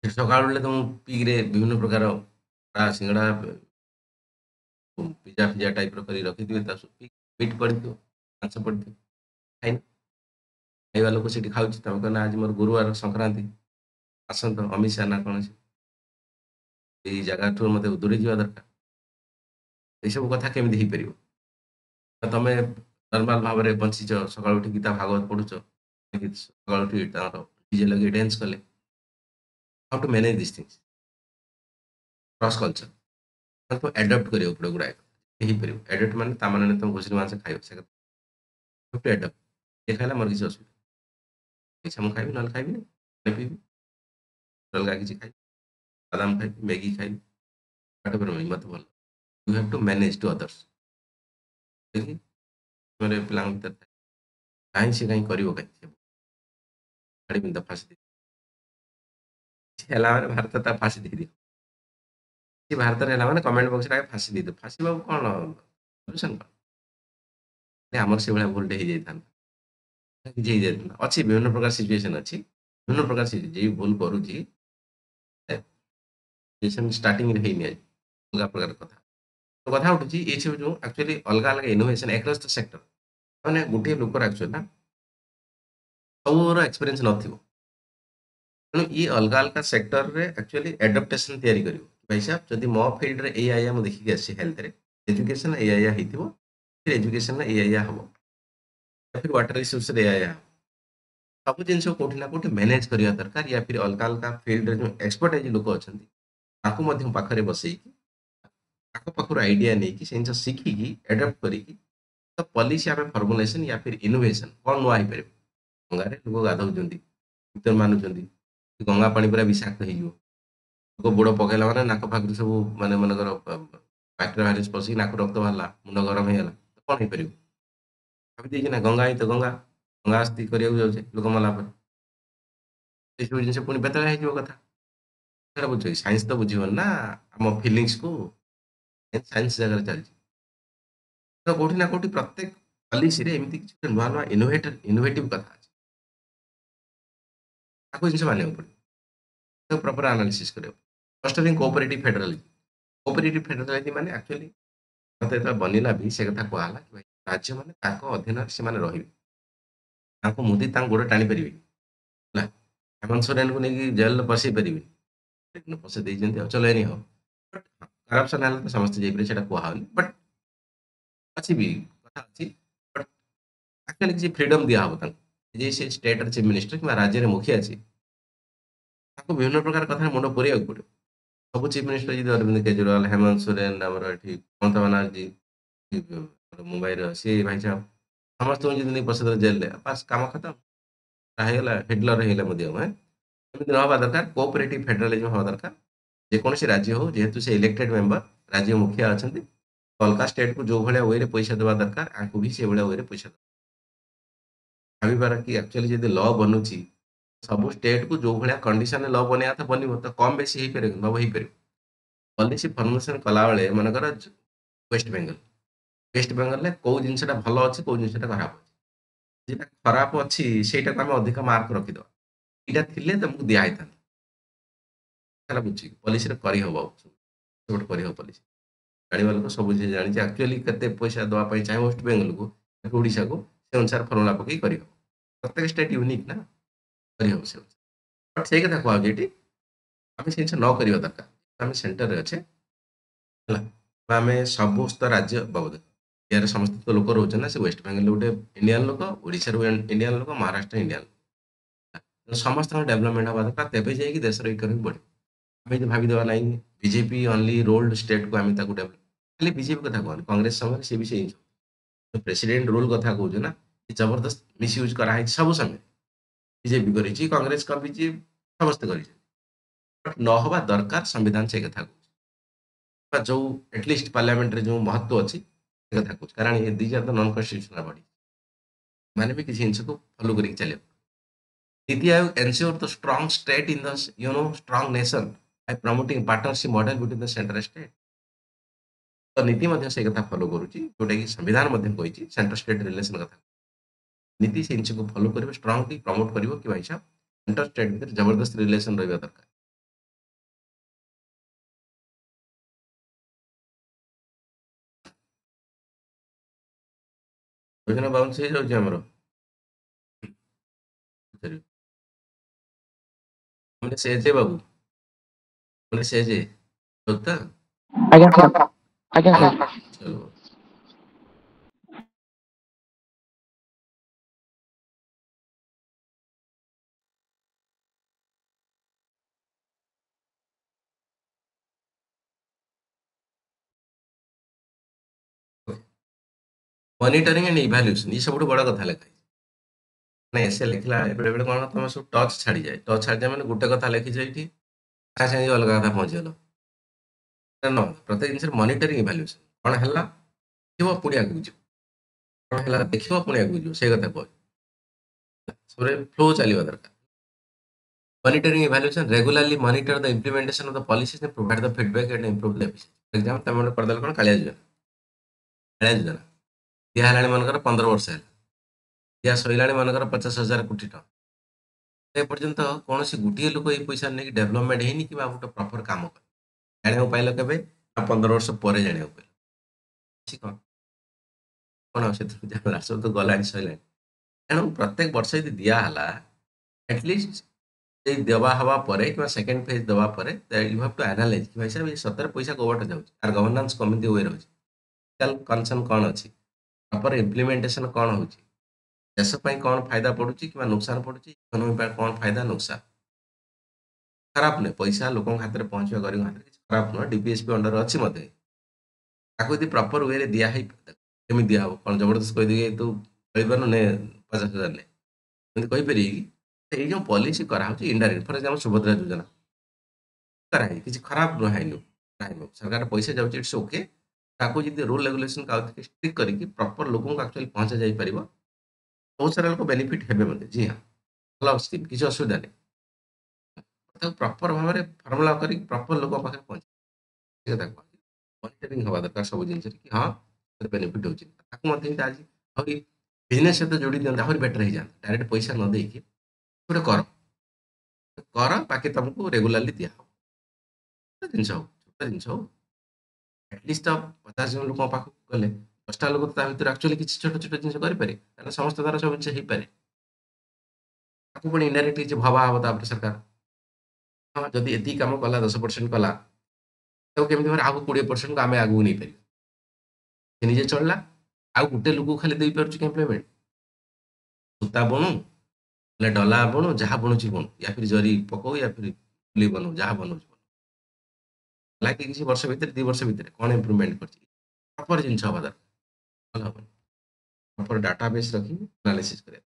ସେଠି ସକାଳୁ ଉଠିଲେ ତମକୁ ପିଇକିରେ ବିଭିନ୍ନ ପ୍ରକାର ସିଙ୍ଗଡ଼ା ପିଜା ଫିଜା ଟାଇପ୍ର କରି ରଖିଥିବେ, ତା ସବୁ ପିଟ୍ ପଡ଼ିଥିବ, ମାଂସ ପଡ଼ିଥିବ, ଖାଇନ। ଖାଇବା ଲୋକ ସେଠି ଖାଉଛି, ତମେ କହିଲ ଆଜି ମୋର ଗୁରୁବାର ସଂକ୍ରାନ୍ତି ଆସନ୍ତ ଅମିଷା ନା କ'ଣ ଏଇ ଜାଗାଠୁ ମୋତେ ଦୂରେଇ ଯିବା ଦରକାର। ଏଇସବୁ କଥା କେମିତି ହେଇପାରିବ? ତ ତମେ ନର୍ମାଲ ଭାବରେ ବଞ୍ଚିଛ, ସକାଳୁ ଉଠି ଗୀତା ଭାଗବତ ପଢୁଛ, ସକାଳୁ ଉଠି ତାଙ୍କର ଡିଜେ ଲଗେଇ ଡ୍ୟାନ୍ସ କଲେ। How to manage this things? Cross culture ମାନେ ତ ଆଡପ୍ଟ କରିବାକୁ ପଡ଼ିବ ଗୁଡ଼ାଏ ହେଇପାରିବ। ଆଡପ୍ଟ ମାନେ ତା ମାନେ ତମେ ଘୁଷୁରୀ ମାଂସ ଖାଇବ, ସେ କଥା ଟୁ ଆଡପ୍ଟ। ଏ ଖାଇଲା ମୋର କିଛି ଅସୁବିଧା, ଇଚ୍ଛା ମୁଁ ଖାଇବି, ନହେଲେ ଖାଇବିନି, ପାଣି ପିଇବି, ଅଲଗା କିଛି ଖାଇବି, ବାଦାମ ଖାଇବି, ମ୍ୟାଗି ଖାଇବି, ପାଠ ପଢ଼ିବି, ମତେ ଭଲ। You have to manage to others. ପିଲାଙ୍କ ଭିତରେ ଥାଏ, କାହିଁ ସେ କାହିଁ କରିବ, କାହିଁ ଛାଡ଼ିବିନି ତା ଫାଶୀ ଦେବି। କିଛି ହେଲା ମାନେ ଭାରତ ତା ଫାଶୀ ଦେଇଦିଅ। କିଛି ଭାରତରେ ହେଲା ମାନେ କମେଣ୍ଟ ବକ୍ସରେ ଆଗେ ଫାଶୀ ଦେଇଦିଅ। ଫାଶୀ ବାବୁ କ'ଣ ସଲ୍ୟୁସନ୍ କ'ଣ? ଆମର ସେଭଳିଆ ଭୁଲଟେ ହେଇଯାଇଥାନ୍ତା, କିଛି ହେଇଯାଇଥାନ୍ତା। ଅଛି ବିଭିନ୍ନ ପ୍ରକାର ସିଚୁଏସନ ଅଛି, ବିଭିନ୍ନ ପ୍ରକାର ଯିଏ ଭୁଲ କରୁଛି ଷ୍ଟାର୍ଟିଂରେ ହେଇନି ଆଜି ଅଲଗା ପ୍ରକାର କଥା। ତ କଥା ଉଠୁଛି ଏଇ ସବୁ ଯେଉଁ ଆକ୍ଚୁଆଲି ଅଲଗା ଅଲଗା ଇନୋଭେସନ ଆକ୍ରସ୍ ଦ ସେକ୍ଟର। ମାନେ ଗୋଟିଏ ଲୋକର ଆକ୍ଚୁଆଲି ନା ସବୁର ଏକ୍ସପିରିଏନ୍ସ ନଥିବ, ତେଣୁ ଇଏ ଅଲଗା ଅଲଗା ସେକ୍ଟରରେ ଆକ୍ଚୁଆଲି ଆଡପ୍ଟେସନ ତିଆରି କରିବ। ଭାଇ ସାହେବ ଯଦି ମୋ ଫିଲ୍ଡରେ ଏଇଆ ଏଇଆ ମୁଁ ଦେଖିକି ଆସିଛି ହେଲ୍ଥରେ, ଏଜୁକେସନ ଏଇଆ ଏଇଆ ହେଇଥିବ, ଏଜୁକେସନରେ ଏଇଆ ଏଇଆ ହବ, ୱାଟର ରିସୋର୍ସରେ ଏଇଆ ଏଇଆ ହବ। ସବୁ ଜିନିଷ କୋଉଠି ନା କୋଉଠି ମ୍ୟାନେଜ କରିବା ଦରକାର। ୟା ଫିର ଅଲଗା ଅଲଗା ଫିଲ୍ଡରେ ଯେଉଁ ଏକ୍ସପର୍ଟାଇଜ ଲୋକ ଅଛନ୍ତି ତାଙ୍କୁ ମଧ୍ୟ ପାଖରେ ବସେଇକି ତାଙ୍କ ପାଖରୁ ଆଇଡିଆ ନେଇକି ସେ ଜିନିଷ ଶିଖିକି ଆଡପ୍ଟ କରିକି ତ ପଲିସି ଆମେ ଫର୍ମୁଲେସନ ୟା ଫିର ଇନୋଭେସନ କ'ଣ ନୂଆ ହେଇପାରିବ। ଗଙ୍ଗାରେ ଲୋକ ଗାଧଉଛନ୍ତି, ଗୀତ ମାନୁଛନ୍ତି, ଗଙ୍ଗା ପାଣି ପୁରା ବିଷାକ୍ତ ହେଇଯିବ, ଲୋକ ବୁଡ଼ ପକେଇଲା ମାନେ ନାକ ପାଖରୁ ସବୁ ମାନେ ମନେକର ପାଟିରେ ଭାଇରସ୍ ପଶିକି ନାକ ରକ୍ତ ବାହାରିଲା, ମୁଣ୍ଡ ଗରମ ହେଇଗଲା, ତ କ'ଣ ହେଇପାରିବ? ଭାବି ଦେଇଛି ନା ଗଙ୍ଗା ହିଁ ତ ଗଙ୍ଗା, ଗଙ୍ଗା ଆସ୍ତି କରିବାକୁ ଯାଉଛେ ଲୋକ ମଲା ପରେ, ଏସବୁ ଜିନିଷ ପୁଣି ବେତଳା ହେଇଯିବ କଥା। ସେଟା ବୁଝିବ କି? ସାଇନ୍ସ ତ ବୁଝିବନି ନା ଆମ ଫିଲିଙ୍ଗସକୁ, ସାଇନ୍ସ ଜାଗାରେ ଚାଲିଛି। ତ କୋଉଠି ନା କୋଉଠି ପ୍ରତ୍ୟେକ ପଲିସିରେ ଏମିତି କିଛି ଗୋଟେ ନୂଆ ନୂଆ ଇନୋଭେଟିଭ କଥା ଅଛି, ତାକୁ ଜିନିଷ ମାନିବାକୁ ପଡ଼ିବ, ତାକୁ ପ୍ରପର ଆନାଲିସିସ୍ କରିବାକୁ। First thing cooperative federalism. Cooperative federalism ମାନେ ଆକ୍ଚୁଆଲି ଭାରତ ଯେତେବେଳେ ବନିଲା ବି ସେ କଥା କୁହାହେଲା କି ଭାଇ ରାଜ୍ୟମାନେ ତାଙ୍କ ଅଧୀନରେ ସେମାନେ ରହିବେ, ତାଙ୍କୁ ମୋଦି ତାଙ୍କ ଗୋଡ଼ ଟାଣି ପାରିବେନି, ହେଲା, ହେମନ୍ତ ସୋରେନକୁ ନେଇକି ଜେଲରେ ବସେଇ ପାରିବେନି, ପସେଇ ଦେଇଛନ୍ତି ଆଉ ଚଲେନି ହବ। କରପ୍ସନ ହେଲେ ତ ସମସ୍ତେ ଯାଇପାରିବେ, ସେଟା କୁହାହଉନି, ବଟ୍ ଅଛି ବି କଥା ଅଛି। ବଟ୍ ଆକ୍ଚୁଆଲି କିଛି ଫ୍ରିଡମ ଦିଆହବ ତାଙ୍କୁ, ଯେ ସେ ଷ୍ଟେଟର ଚିଫ ମିନିଷ୍ଟର କିମ୍ବା ରାଜ୍ୟରେ ମୁଖିଆ ଅଛି, ତାଙ୍କୁ ବିଭିନ୍ନ ପ୍ରକାର କଥାରେ ମୁଣ୍ଡ ପୁରେଇବାକୁ ପଡ଼ିବ। ସବୁ ଚିଫ ମିନିଷ୍ଟର ଯଦି ଅରବିନ୍ଦ କେଜରିୱାଲ, ହେମନ୍ତ ସୋରେନ, ଆମର ଏଠି ମମତା ବାନାର୍ଜୀ ମୁମ୍ବାଇର, ସିଏ ଭାଇ ସାହେବ ସମସ୍ତଙ୍କୁ ଯଦି ନେଇ ପଶେଇଦେବେ ଜେଲରେ, ବାସ୍ କାମ ଖତମ, ହେଇଗଲା ହିଟଲର ହେଇଗଲା ମୋଦି। ଆଉ ଏମିତି ନ ହେବା ଦରକାର, କୋଅପରେଟିଭ ଫେଡେରାଲିଜମ ହେବା ଦରକାର। ଯେକୌଣସି ରାଜ୍ୟ ହଉ, ଯେହେତୁ ସେ ଇଲେକ୍ଟେଡ ମେମ୍ବର, ରାଜ୍ୟ ମୁଖିଆ ଅଛନ୍ତି, ଅଲଗା ଷ୍ଟେଟକୁ ଯୋଉ ଭଳିଆ ୱେରେ ପଇସା ଦେବା ଦରକାର ଆଙ୍କୁ ବି ସେଇଭଳିଆ ୱେରେ ପଇସା ଦେବା। ଭାବିବାର କି ଆକ୍ଚୁଆଲି ଯଦି ଲ ବନୁଛି ସବୁ ଷ୍ଟେଟକୁ ଯୋଉ ଭଳିଆ କଣ୍ଡିସନରେ ଲ ବନେଇବା କଥା ବନିବ, ତ କମ ବେଶୀ ହେଇପାରିବ କି? ନ ହେଇପାରିବ। ପଲିସି ଫର୍ମୁଲେସନ କଲାବେଳେ ମନେକର ୱେଷ୍ଟ ବେଙ୍ଗଲ, ୱେଷ୍ଟ ବେଙ୍ଗଲରେ କୋଉ ଜିନିଷଟା ଭଲ ଅଛି, କୋଉ ଜିନିଷଟା ଖରାପ ଅଛି, যেটা ଖରାପ ଅଛି ସେଇଟାକୁ ଆମେ ଅଧିକ ମାର୍କ ରଖିଦବା। ଏଇଟା ଥିଲେ ତମକୁ ଦିଆ ହେଇଥାନ୍ତା। ହେଲା ବୁଝିକି ପଲିସିରେ କରିହବ ଗୋଟେ କରିହବ ପଲିସି। ଜାଣିବା ଲୋକ ସବୁ ଯିଏ ଜାଣିଛି ଆକ୍ଚୁଆଲି କେତେ ପଇସା ଦେବା ପାଇଁ ଚାହିଁବ ୱେଷ୍ଟ ବେଙ୍ଗଲକୁ ଓଡ଼ିଶାକୁ ସେ ଅନୁସାରେ ଫର୍ମୁଲା ପକେଇ କରିହବ। ପ୍ରତ୍ୟେକ ଷ୍ଟେଟ୍ ୟୁନିକ୍ ନା କରିହବ ସେ ଅନୁସାରେ। ବଟ୍ ସେଇ କଥା କୁହାଯାଉଛି ଏଠି ଆମେ ସେ ଜିନିଷ ନ କରିବା ଦରକାର। ଆମେ ସେଣ୍ଟରରେ ଅଛେ ହେଲା ଆମେ ସମସ୍ତ ରାଜ୍ୟ ବାବଦ ଇଣ୍ଡିଆରେ ସମସ୍ତ ତ ଲୋକ ରହୁଛନ୍ତି ନା ସେ ୱେଷ୍ଟ ବେଙ୍ଗଲ ଗୋଟେ ଇଣ୍ଡିଆନ୍ ଲୋକ ଓଡ଼ିଶାରୁ ଇଣ୍ଡିଆନ୍ ଲୋକ ମହାରାଷ୍ଟ୍ର ଇଣ୍ଡିଆନ୍ ଲୋକ ସମସ୍ତଙ୍କ ଡେଭଲପମେଣ୍ଟ ହେବା ଦରକାର ତେବେ ଯାଇକି ଦେଶର ଇକୋନୋମି ବଢ଼ିବ। ଆମେ ଯଦି ଭାବିଦେବା ନାହିଁ ବିଜେପି ଅନଲି ରୋଲ୍ଡ ଷ୍ଟେଟକୁ ଆମେ ତାକୁ ଡେଭଲପ ଖାଲି ବିଜେପି କଥା କୁହନି କଂଗ୍ରେସ ସମୟରେ ସେ ବି ସେଇ ପ୍ରେସିଡେଣ୍ଟ ରୁଲ କଥା କହୁଛୁ ନା ଜବରଦସ୍ତ ମିସୟୁଜ କରାହେଇଛି ସବୁ ସମୟରେ ବିଜେପି କରିଛି କଂଗ୍ରେସ କରିଛି ସମସ୍ତେ କରିଛନ୍ତି ନ ହବା ଦରକାର ସଂବିଧାନ ସେ କଥା କହୁଛି ବା ଯୋଉ ଏଟଲିଷ୍ଟ ପାର୍ଲାମେଣ୍ଟରେ ଯୋଉ ମହତ୍ଵ ଅଛି ସେ କଥା କହୁଛି କାରଣ ଏ these are the non constitutional body ମାନେ ବି କିଛି ଜିନିଷକୁ ଫଲୋ କରିକି ଚାଲିବ। NITI Aayog ensure the strong state in the strong nation by promoting partnership model between the center and state। ତ ନୀତି ମଧ୍ୟ ସେଇ କଥା ଫଲୋ କରୁଛି ଯୋଉଟା କି ସମ୍ବିଧାନ ମଧ୍ୟ କହିଛି ସେଣ୍ଟର ଷ୍ଟେଟ୍ ରିଲେସନ କଥା नीति ସେ ଜିନିଷକୁ ଫଲୋ କରିବ ଷ୍ଟ୍ରଙ୍ଗଲି ପ୍ରମୋଟ କରିବ କି ଭାଇ ସାହେବ ସେଣ୍ଟର ଷ୍ଟେଟ୍ ଭିତରେ ଜବରଦସ୍ତ ରିଲେସନ ରହିବା ଦରକାର। ଯୋଜନା ବାଉନ୍ସ ହେଇଯାଉଛି ଆମର ମାନେ ସେ ଯେ ବାବୁ ମାନେ ସେ ଯେ ତ ଆଜ୍ଞା ସାର୍ ଆଜ୍ଞା ସାର୍ ଚलो ମନିଟରିଂ ଆଣ୍ଡ ଇଭାଲ୍ୟୁଏସନ ଏ ସବୁଠୁ ବଡ କଥା ଲେଖା ନାଇଁ ସେ ଲେଖିଲା ବେଳେ ବେଳେ କଣ ତମେ ସବୁ ଟଚ୍ ଛାଡିଯାଏ ଟଚ୍ ଛାଡିଯାଏ ମାନେ ଗୋଟେ କଥା ଲେଖିଛ ଏଇଠି ସାଙ୍ଗେ ସାଙ୍ଗେ ଅଲଗା କଥା ପହଞ୍ଚିଗଲ ନ ପ୍ରତ୍ୟେକ ଜିନିଷରେ ମନିଟରିଂ ଇଭାଲ୍ୟୁଏସନ କଣ ହେଲା ଦେଖିବ ପୁଣି ଆଗକୁ ଯିବ କଣ ହେଲା ଦେଖିବ ପୁଣି ଆଗକୁ ଯିବ ସେଇ କଥା କହୁଛି ସବୁରେ ଫ୍ଲୋ ଚାଲିବା ଦରକାର। Monitoring evaluation regularly monitor the implementation of the policies and provide the feedback and improve the efficiency. For example, ତମେ ଗୋଟେ କରିଦେଲ କଣ କାଳିଆ ଯୋଜନା ଦିଆ ହେଲାଣି ମନେକର 15 ବର୍ଷ ହେଲା ଦିଆ ସଇଲାଣି ମନେକର 50,000 କୋଟି ଟଙ୍କା ଏ ପର୍ଯ୍ୟନ୍ତ କୌଣସି ଗୋଟିଏ ଲୋକ ଏଇ ପଇସା ନେଇକି ଡେଭଲପମେଣ୍ଟ ହେଇନି କିମ୍ବା ଗୋଟେ ପ୍ରପର କାମ କରି ଜାଣିବାକୁ ପାଇଲ କେବେ ନା 15 ବର୍ଷ ପରେ ଜାଣିବାକୁ ପାଇଲ ଅଛି କଣ କଣ ସେଥିରୁ ଜାଣିଲା ସବୁ ତ ଗଲାଣି ସଇଲାଣି ତେଣୁ ପ୍ରତ୍ୟେକ ବର୍ଷ ଯଦି ଦିଆହେଲା ଆଟଲିଷ୍ଟ ସେଇ ଦେବା ହେବା ପରେ କିମ୍ବା ସେକେଣ୍ଡ ଫେଜ୍ ଦେବା ପରେ ୟୁ ହାଭ୍ ଟୁ ଆନାଲାଇଜ୍ କି ଭାଇ ସାହେବ ଏ ସତରେ ପଇସା କୋଉବାଟେ ଯାଉଛି ତାର ଗଭର୍ଣ୍ଣାନ୍ସ କେମିତି ୱେ ରହୁଛି କନସର୍ନ କ'ଣ ଅଛି ପ୍ରପର ଇମ୍ପ୍ଲିମେଣ୍ଟେସନ କ'ଣ ହଉଛି ଦେଶ ପାଇଁ କ'ଣ ଫାଇଦା ପଡୁଛି କିମ୍ବା ନୁକସାନ ପଡୁଛି ଇକୋନୋମି ପାଇଁ କ'ଣ ଫାଇଦା ନୁକସାନ ଖରାପ ନୁହେଁ ପଇସା ଲୋକଙ୍କ ହାତରେ ପହଞ୍ଚିବା ଗରିବ ହାତରେ କିଛି ଖରାପ ନୁହଁ ଡିପିଏସ୍ପି ଅଣ୍ଡର ଅଛି ମଧ୍ୟ ତାକୁ ଯଦି ପ୍ରପର ୱେରେ ଦିଆ ହେଇ କେମିତି ଦିଆହବ କ'ଣ ଜବରଦସ୍ତ କହିଦେଇକି ତୁ କହିପାରୁନୁ ନେ 50,000 ନେ ଏମିତି କହିପାରିବେ କି ଏଇ ଯୋଉ ପଲିସି କରାହଉଛି ଇନଡାଇରେକ୍ଟ ଫର ଏକ୍ସାମ୍ପଲ ସୁଭଦ୍ରା ଯୋଜନା କରାହେଇ କିଛି ଖରାପ ହେଇନି କରାହେଇନି ସରକାର ପଇସା ଯାଉଛି ଇଟ୍ସ ଓକେ ତାକୁ ଯଦି ରୁଲ ରେଗୁଲେସନ ଆଉ ଟିକେ ଷ୍ଟ୍ରିକ୍ଟ କରିକି ପ୍ରପର ଲୋକଙ୍କୁ ଆକ୍ଚୁଆଲି ପହଞ୍ଚା ଯାଇପାରିବ ବହୁତ ସାରା ଲୋକ ବେନିଫିଟ ହେବେ ମଧ୍ୟ ଜି ହଁ ଭଲ ସ୍କିମ୍ କିଛି ଅସୁବିଧା ନାହିଁ ତାକୁ ପ୍ରପର ଭାବରେ ଫର୍ମୁଲା କରିକି ପ୍ରପର ଲୋକଙ୍କ ପାଖରେ ପହଞ୍ଚି ସେ କଥା କୁହନ୍ତି ମନିଟରିଂ ହେବା ଦରକାର ସବୁ ଜିନିଷରେ କି ହଁ ବେନିଫିଟ ହେଉଛି ତାକୁ ମଧ୍ୟ ଯଦି ଆଜି ଆହୁରି ବିଜନେସ୍ ସହିତ ଯୋଡ଼ି ଦିଅନ୍ତି ଆହୁରି ବେଟର ହେଇଯାଆନ୍ତା ଡାଇରେକ୍ଟ ପଇସା ନ ଦେଇକି ଗୋଟେ କର ବାକି ତମକୁ ରେଗୁଲାରଲି ଦିଆହବ ଜିନିଷ ହଉ ଛୋଟ ଜିନିଷ ହଉ ଆଟଲିଷ୍ଟ 50 ଜଣ ଲୋକଙ୍କ ପାଖକୁ ଗଲେ 10ଟା ଲୋକ ତା ଭିତରେ ଆକ୍ଚୁଆଲି କିଛି ଛୋଟ ଛୋଟ ଜିନିଷ କରିପାରେ କାରଣ ସମସ୍ତ ଦ୍ୱାରା ସବୁ ଜିନିଷ ହେଇପାରେ ତାକୁ ପୁଣି ଇନଡାଇରେକ୍ଟ କିଛି ଭବା ହବ ତାପରେ ସରକାର ହଁ ଯଦି ଏତିକି କାମ କଲା 10% କଲା ତାକୁ କେମିତି ଭାବରେ ଆଉ 20% ଆମେ ଆଗକୁ ନେଇପାରିବା ସେ ନିଜେ ଚଳିଲା ଆଉ ଗୋଟେ ଲୋକକୁ ଖାଲି ଦେଇପାରୁଛି କି ଏମ୍ପ୍ଲୟମେଣ୍ଟ ସୂତା ବୁଣୁ ହେଲେ ଡଲା ବୁଣୁ ଯାହା ବୁଣୁଛି ବୁଣୁ ୟା ଫିର ଜରି ପକଉ ୟା ଫିର ଫୁଲି ବନଉ ଯାହା ବନଉଛି ଲାଗି କିଛି ବର୍ଷ ଭିତରେ 2 ବର୍ଷ ଭିତରେ କ'ଣ ଇମ୍ପ୍ରୁଭମେଣ୍ଟ କରିଛି ପ୍ରପର ଜିନିଷ ହବା ଦରକାର ଭଲ ହବନି ପ୍ରପର ଡାଟା ବେସ୍ ରଖି ଆନାଲିସିସ୍ କରିବା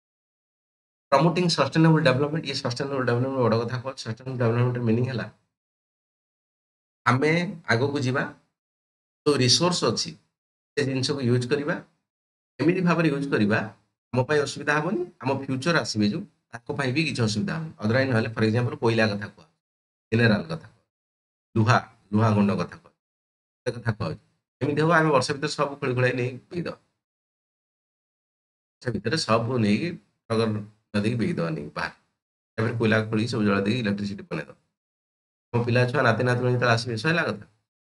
ପ୍ରମୋଟିଂ ସଷ୍ଟେନେବଲ ଡେଭଲପମେଣ୍ଟ ଇଏ ସଷ୍ଟେନେବଲ ଡେଭଲପମେଣ୍ଟ ବଡ଼ କଥା କହୁଛି ସଷ୍ଟେନେବଲ ଡେଭଲପମେଣ୍ଟ ମିନିଂ ହେଲା ଆମେ ଆଗକୁ ଯିବା ଯୋଉ ରିସୋର୍ସ ଅଛି ସେ ଜିନିଷକୁ ୟୁଜ୍ କରିବା ଏମିତି ଭାବରେ ୟୁଜ୍ କରିବା ଆମ ପାଇଁ ଅସୁବିଧା ହବନି ଆମ ଫ୍ୟୁଚର ଆସିବେ ଯୋଉ ତାଙ୍କ ପାଇଁ ବି କିଛି ଅସୁବିଧା ହବନି ଅଦରୱାଇଜ ନହେଲେ ଫର ଏକ୍ସାମ୍ପଲ କୋଇଲା କଥା କୁହ ମିନେରାଲ କଥା କୁହ ଲୁହା ଲୁହା ଗୁଣ୍ଡ କଥା କୁହ ସେ କଥା କୁହାଉଛି ଏମିତି ହବ ଆମେ ବର୍ଷ ଭିତରେ ସବୁ ଖୋଳି ଖୋଳାଇ ନେଇ ପିଇଦବା ଭିତରେ ସବୁ ନେଇକି ଟଗର ନଦୀକି ବିକିଦେବା ନେଇକି ବାହାରେ, ତାପରେ କୋଇଲା ଖୋଳିକି ସବୁ ଜଳା ଦେଇକି ଇଲେକ୍ଟ୍ରିସିଟି ବନେଇଦେବା। ମୋ ପିଲା ଛୁଆ ନାତି ନାତୁଣୀ ଯେତେବେଳେ ଆସିବେ ସଇଲା କଥା,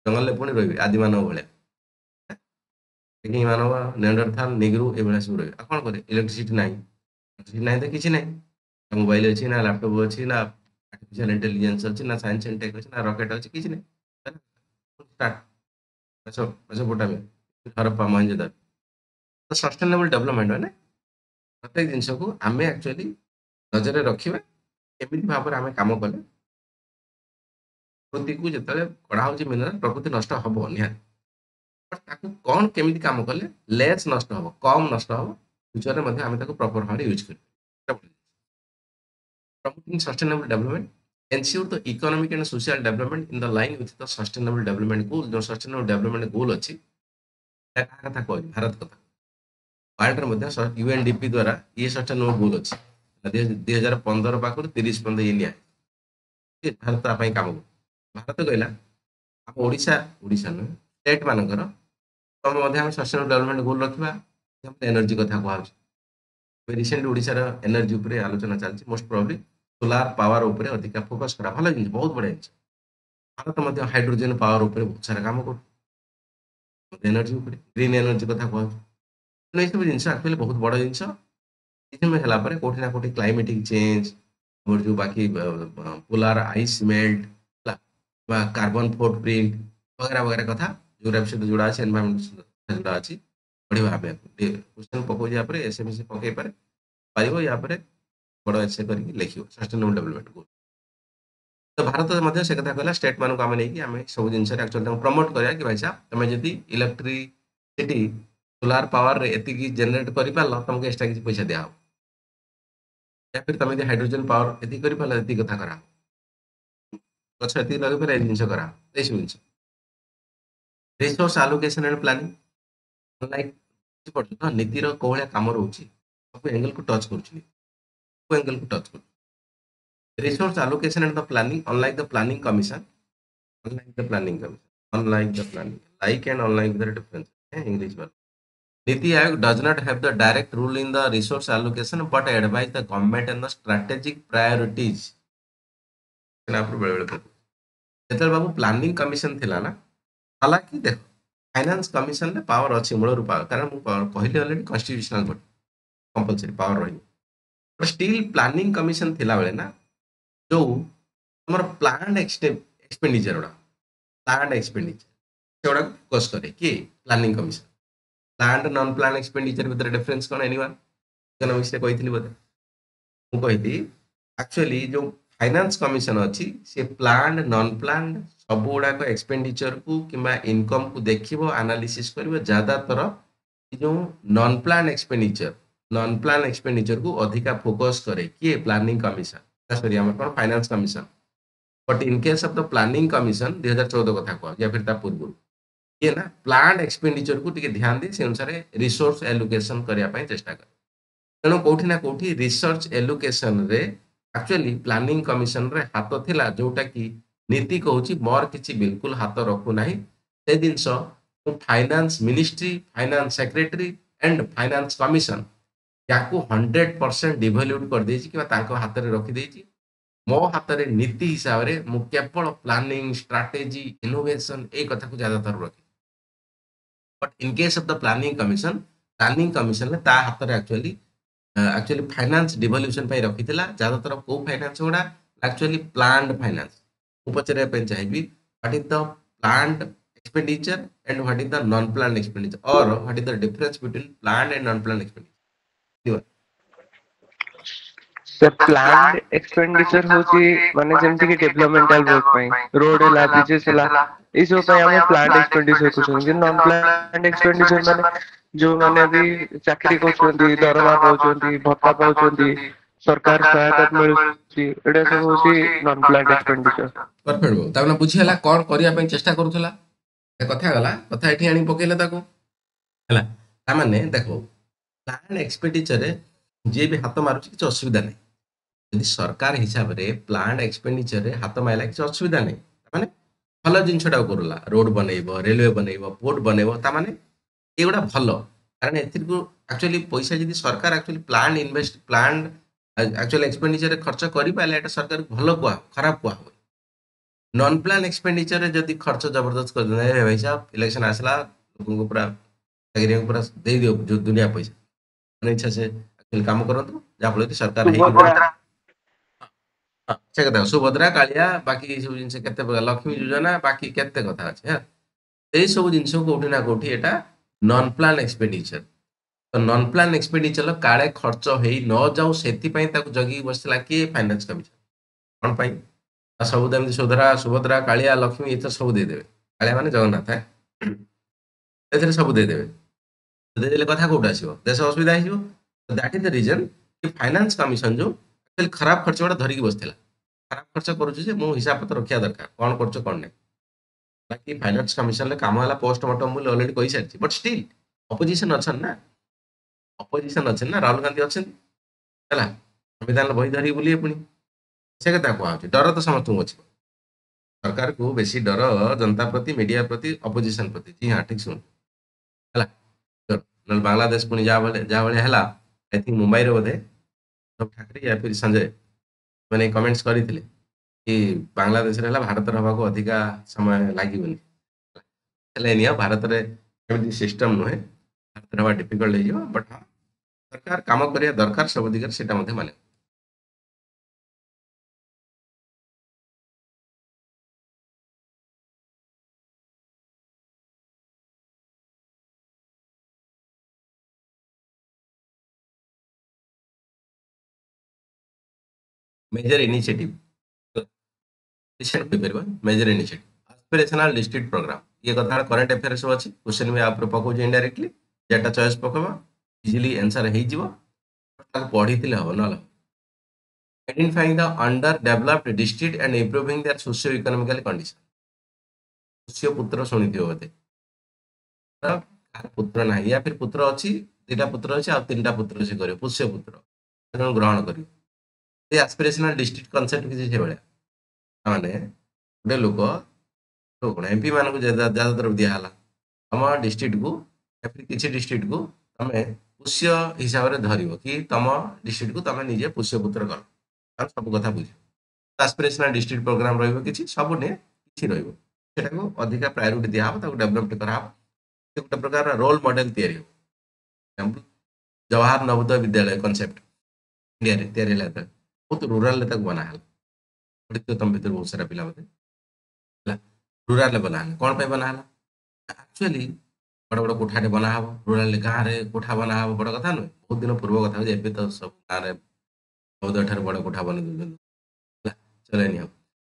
ଜଙ୍ଗଲରେ ପୁଣି ରହିବେ ଆଦିମାନବ ଭଳିଆ। ମାନବ ନେଣ୍ଡରଥାଲ ନିଗ୍ରୁ ଏଭଳିଆ ସବୁ ରହିବେ। ଆଉ କ'ଣ କରିବେ? ଇଲେକ୍ଟ୍ରିସିଟି ନାହିଁ, ଇଲେକ୍ଟ୍ରିସିଟି ନାହିଁ ତ କିଛି ନାହିଁ। ନା ମୋବାଇଲ ଅଛି, ନା ଲାପଟପ୍ ଅଛି, ନା ଆର୍ଟିଫିସିଆଲ ଇଣ୍ଟେଲିଜେନ୍ସ ଅଛି, ନା ସାଇନ୍ସ ଆଣ୍ଡ ଟେକ୍ ଅଛି, ନା ରକେଟ୍ ଅଛି, କିଛି ନାହିଁ। Start Mesopotamia, Harappa, Mohenjo-daro. ତ ସଷ୍ଟେନେବଲ ଡେଭଲପମେଣ୍ଟ ମାନେ ପ୍ରତ୍ୟେକ ଜିନିଷକୁ ଆମେ ଆକ୍ଚୁଆଲି ନଜରରେ ରଖିବା, କେମିତି ଭାବରେ ଆମେ କାମ କଲେ ପ୍ରକୃତିକୁ ଯେତେବେଳେ କଢା ହଉଛି ମିନେରାଲ, ପ୍ରକୃତି ନଷ୍ଟ ହବ ନିହାତି, ବଟ୍ ତାକୁ କ'ଣ କେମିତି କାମ କଲେ ଲେସ୍ ନଷ୍ଟ ହବ, କମ୍ ନଷ୍ଟ ହବ, ଫ୍ୟୁଚରରେ ମଧ୍ୟ ଆମେ ତାକୁ ପ୍ରପର ଭାବରେ ୟୁଜ୍ କରିପାରିବା। Promoting sustainable development ensure the economic and social development in the line with the sustainable development goal। जो sustainable development goal ଅଛି କାହା କଥା କହୁଛି? ଭାରତ କଥା। ୱାର୍ଲଡରେ ମଧ୍ୟ ୟୁଏନଡିପି ଦ୍ୱାରା ଇଏ ସଷ୍ଟେନେବଲ ଗୋଲ ଅଛି। 2015 ପାଖରୁ 30 ପର୍ଯ୍ୟନ୍ତ ଇଏ ନିଆ ଭାରତ ତା ପାଇଁ କାମ କରୁ। ଭାରତ କହିଲା ଆମ ଓଡ଼ିଶା ନୁହେଁ ଷ୍ଟେଟ୍ ମାନଙ୍କର ତମ ମଧ୍ୟ ଆମେ ସଷ୍ଟେନେବଲ ଡେଭଲପମେଣ୍ଟ ଗୋଲ ରଖିବା। ଏନର୍ଜି କଥା କୁହାଯାଉଛି। ରିସେଣ୍ଟ ଓଡ଼ିଶାର ଏନର୍ଜି ଉପରେ ଆଲୋଚନା ଚାଲିଛି। ମୋଷ୍ଟ ପ୍ରୋବାବ୍ଲି सोलार पावर उपरे अधिका फोकस करा भल जिन बहुत बढ़िया जिन भारत मध्य हाइड्रोजन पावर उपरे बहुत सारा काम कर एनर्जी उपरे ग्रीन एनर्जी कथा कहु ये सब जिन एक्चुअली बहुत बड़ जिन कोठी ना कोठी क्लाइमेटिक चेंज और जो बाकी polar ice melt carbon footprint वगैरह वगैरह कथा जो सहित जोड़ा अच्छे एनवायरमेंट जोड़ा अच्छी बढ़िया भाव क्वेश्चन पकाऊ एसएमसी पकई पारे पार या बड़ एसे करके लिखियो सस्टेनेबल डेवलपमेंट गोल। तो भारत मध्य से कथा कहला स्टेट मानक आम नहीं आम सब जिन एक्चुअली प्रमोट करा कि भाई साहब तुम जदि इलेक्ट्रिसिटी सोलार पावर एति जेनेट कर पार तुमको एक्सट्रा किसी पैसा दिया या फिर तुम हाइड्रोजन पावर एति कर पार ये कथा करा गछ ये लगे पार जिन करा सब जिन resource allocation and planning like नीतिर कौन काम रोचे सब एंगल को टच कर एंगल को टच कर resource allocation and the planning unlike the planning commission like and unlike the difference English word Niti Aayog does not have the direct rule in the resource allocation but advise the government and the strategic priorities ଯେତେବେଳେ ବାବୁ planning commission ଥିଲା ନା ହାଲାକି ଦେଖ finance କମିଶନରେ power ଅଛି ମୂଳରୁ power କାରଣ ମୁଁ କହିଲି already constitutional body compulsory power ରହିବ ବଟ୍ ଷ୍ଟିଲ୍ ପ୍ଲାନିଂ କମିଶନ ଥିଲା ବେଳେ ନା जो हमारा प्लान एक्सपेंडिचर गुड़ा प्लान एक्सपेंडिचर से गुड़ा फोकस करे कि planning commission plan non plan expenditure भीतर डिफरेंस कौन एनीवन इकोनॉमिक्स रे कहितली बोले मु कहिती एक्चुअली जो फाइनेंस कमिशन अछि से प्लान नॉन प्लान सब गुड़ा को एक्सपेंडिचर को किबा इनकम को देखिबो एनालिसिस करबो ज्यादातर जो नॉन प्लान एक्सपेंडिचर को अधिका फोकस करे कि प्लानिंग कमिशन सॉरी हम कौन finance commission but in case of the planning commission 2014 कथा कह या फिर पूर्व ये ना प्लान एक्सपेंडिचर को टिके ध्यान दे से अनुसार रिसोर्स एलोकेशन करने चेष्टा कर तेणु कौटी ना कौटी रिसर्च एलोकेशन रे एक्चुअली प्लानिंग कमिशन रे हाथ थिला जोटा कि नीति कहूची मोर किछि बिल्कुल हाथ रखु नाही से जिंस finance ministry finance secretary and finance commission या 100% डिवैल्यूट कर देछि कि तांको हाथ रे रखि देछि मो हाथ रे नीति हिसाब रे मु केवल प्लानिंग स्ट्रेटजी इनोवेशन ए कथा को ज्यादा तर रखि but in case of the planning commission ले ता हाथ रे एक्चुअली फाइनेंस डिवोल्यूशन पे रखिथिला ज्यादातर को फाइनेंस गुड़ा एक्चुअली प्लान्ड फाइनेंस उपचरे पे चाहिए what is the planned expenditure and what is the non planned expenditure और what is the difference between planned and non planned expenditure sir planned expenditure होची माने जेमति कि डेवलपमेंटल वर्क पई रोड ला ब्रिजेस ला ई सब पई हम प्लान्ड एक्सपेंडिचर कुछ जे नॉन प्लान्ड एक्सपेंडिचर माने जो माने भी चाकरी करछंती दरमा पाउछंती भत्ता पाउछंती सरकार सहायता मिलुची एडा सब होची नॉन प्लान्ड एक्सपेंडिचर परफेक्ट बो ताना बुझियला कोन करिया पई चेष्टा करूथला ए कथा गला कथा एठी आनी पकेले ताको हला ता माने देखो प्लान एक्सपेंडिचर रे जे भी हाथ मारुची किछ असुविधा नै यदि सरकार हिसाब रे प्लान एक्सपेंडिचर रे हाथ माइला किछ असुविधा नै माने भलो जिंसटा करला रोड बनेइबो रेलवे बनेइबो पोर्ट बनेइबो ता माने एगुडा भलो कारण एथिरकु एक्चुअली पैसा जदि सरकार actually plan invest plan actually expenditure खर्च करि पाले एटा सरकार भलो कुआ खराब कुआ नॉन प्लान एक्सपेंडिचर रे जदि खर्च जबरदस्त कर देना है भाई साहब इलेक्शन आसला लोगों को पूरा चाकरी पूरा दे दियो जो दुनिया पैसा अपने इच्छा से एक्चुअली काम करंतु जा फल सरकार है सुभद्रा से कथा सुभद्रा कालिया बाकी सब जिनसे केते प्रकार लक्ष्मी योजना बाकी केते कथा अछि हा एई सब जिनस कोठी ना कोठी एटा नॉन प्लान एक्सपेंडिचर तो नॉन प्लान एक्सपेंडिचर काले खर्च हेई न जाऊ सेति पई ताको जगी बसला कि फाइनेंस कमिशन कोन पई सब एमती सुभद्रा कालिया लक्ष्मी ये सब देदेवे कालिया माने जगन्नाथ है एथिरे सब देदेवे देदेले कथा कोउटा आसीबो देश असुविधा हिजो दैट इज द रीजन कि फाइनेंस कमिशन जो एक्चुअली खराब खर्च गुड़ा धरिकी बसथिला खराब खर्च करूछु जे मो हिसाब पत्र रखिया दरकार कोन करछो कोन नै बाकी फाइनेंस कमिशन ले काम होला पोस्टमार्टम बोले ऑलरेडी कहि सारछि बट स्टिल अपोजिशन अछन ना राहुल गांधी अछन हला संविधान बही धरी बुलिए पुनी से कथा कुआ डर तो समस्त अच्छी सरकार को बेसी डर जनता प्रति मीडिया प्रति अपोजिशन प्रति जी हाँ ठीक सुन है बांग्लादेश पुणी जहाँ भाई है आई थिंक मुंबई रे बोधे सब ठाकरे या फिर संजय मैंने कमेंट्स करते कि बांग्लादेश भारत हवा को अधिका समय लगे भारत में सिस्टम नुहे भारत हवा डिफिकल्ट हो बट हाँ सरकार काम करिया दरकार सब दिगरे सेटा माने major initiative major initiative aspirational district programme ये कथा करंट अफेयर्स अच्छी क्वेश्चन भी आप पकाउछ इनडायरेक्टली जेटा चॉइस पकवा इजीली आंसर हो जिवो पढ़ी हम ना identifying the under developed district and improving their socio economical condition पुष्य पुत्र शुणी बोधे पुत्र ना या फिर पुत्र अच्छी दुटा पुत्र अच्छी आ तीन पुत्र से कर पुष्य पुत्र ग्रहण कर एस्पिरेशनल डिस्ट्रिक्ट कनसेप्ट किसी से भाया माने गोटे लोक कौन एमपी मान को ज्यादा तरफ दिहला तुम डिस्ट्रिक्ट को या फिर किसी डिस्ट्रिक्ट को तुम पुष्य हिसाब से धर कि तुम डिस्ट्रिक्ट को तुम निजे पुष्य पुत्र कर सब कथा बुझ एस्पिरेशनल डिस्ट्रिक्ट प्रोग्राम रही सब ने कि रहा अधिका प्रायोरिटी दिहब डेभलपमेंट कराब गोटे प्रकार रोल मॉडल या जवाहर नवोदय विद्यालय कनसेप्ट इंडिया बहुत रूराल बनाला तुम भर बहुत सारा पिला बोधे रूराल बनाला कौन पर बनाला एक्चुअली बड़ बड़ कोठाटे बनाब रूराल गाँव में कोठा बनाब बड़ कथा नुहे बहुत दिन पूर्व कथा एवं तो सब गाँव में नवोदय ठार बड़ कोठा बन चलेनि हम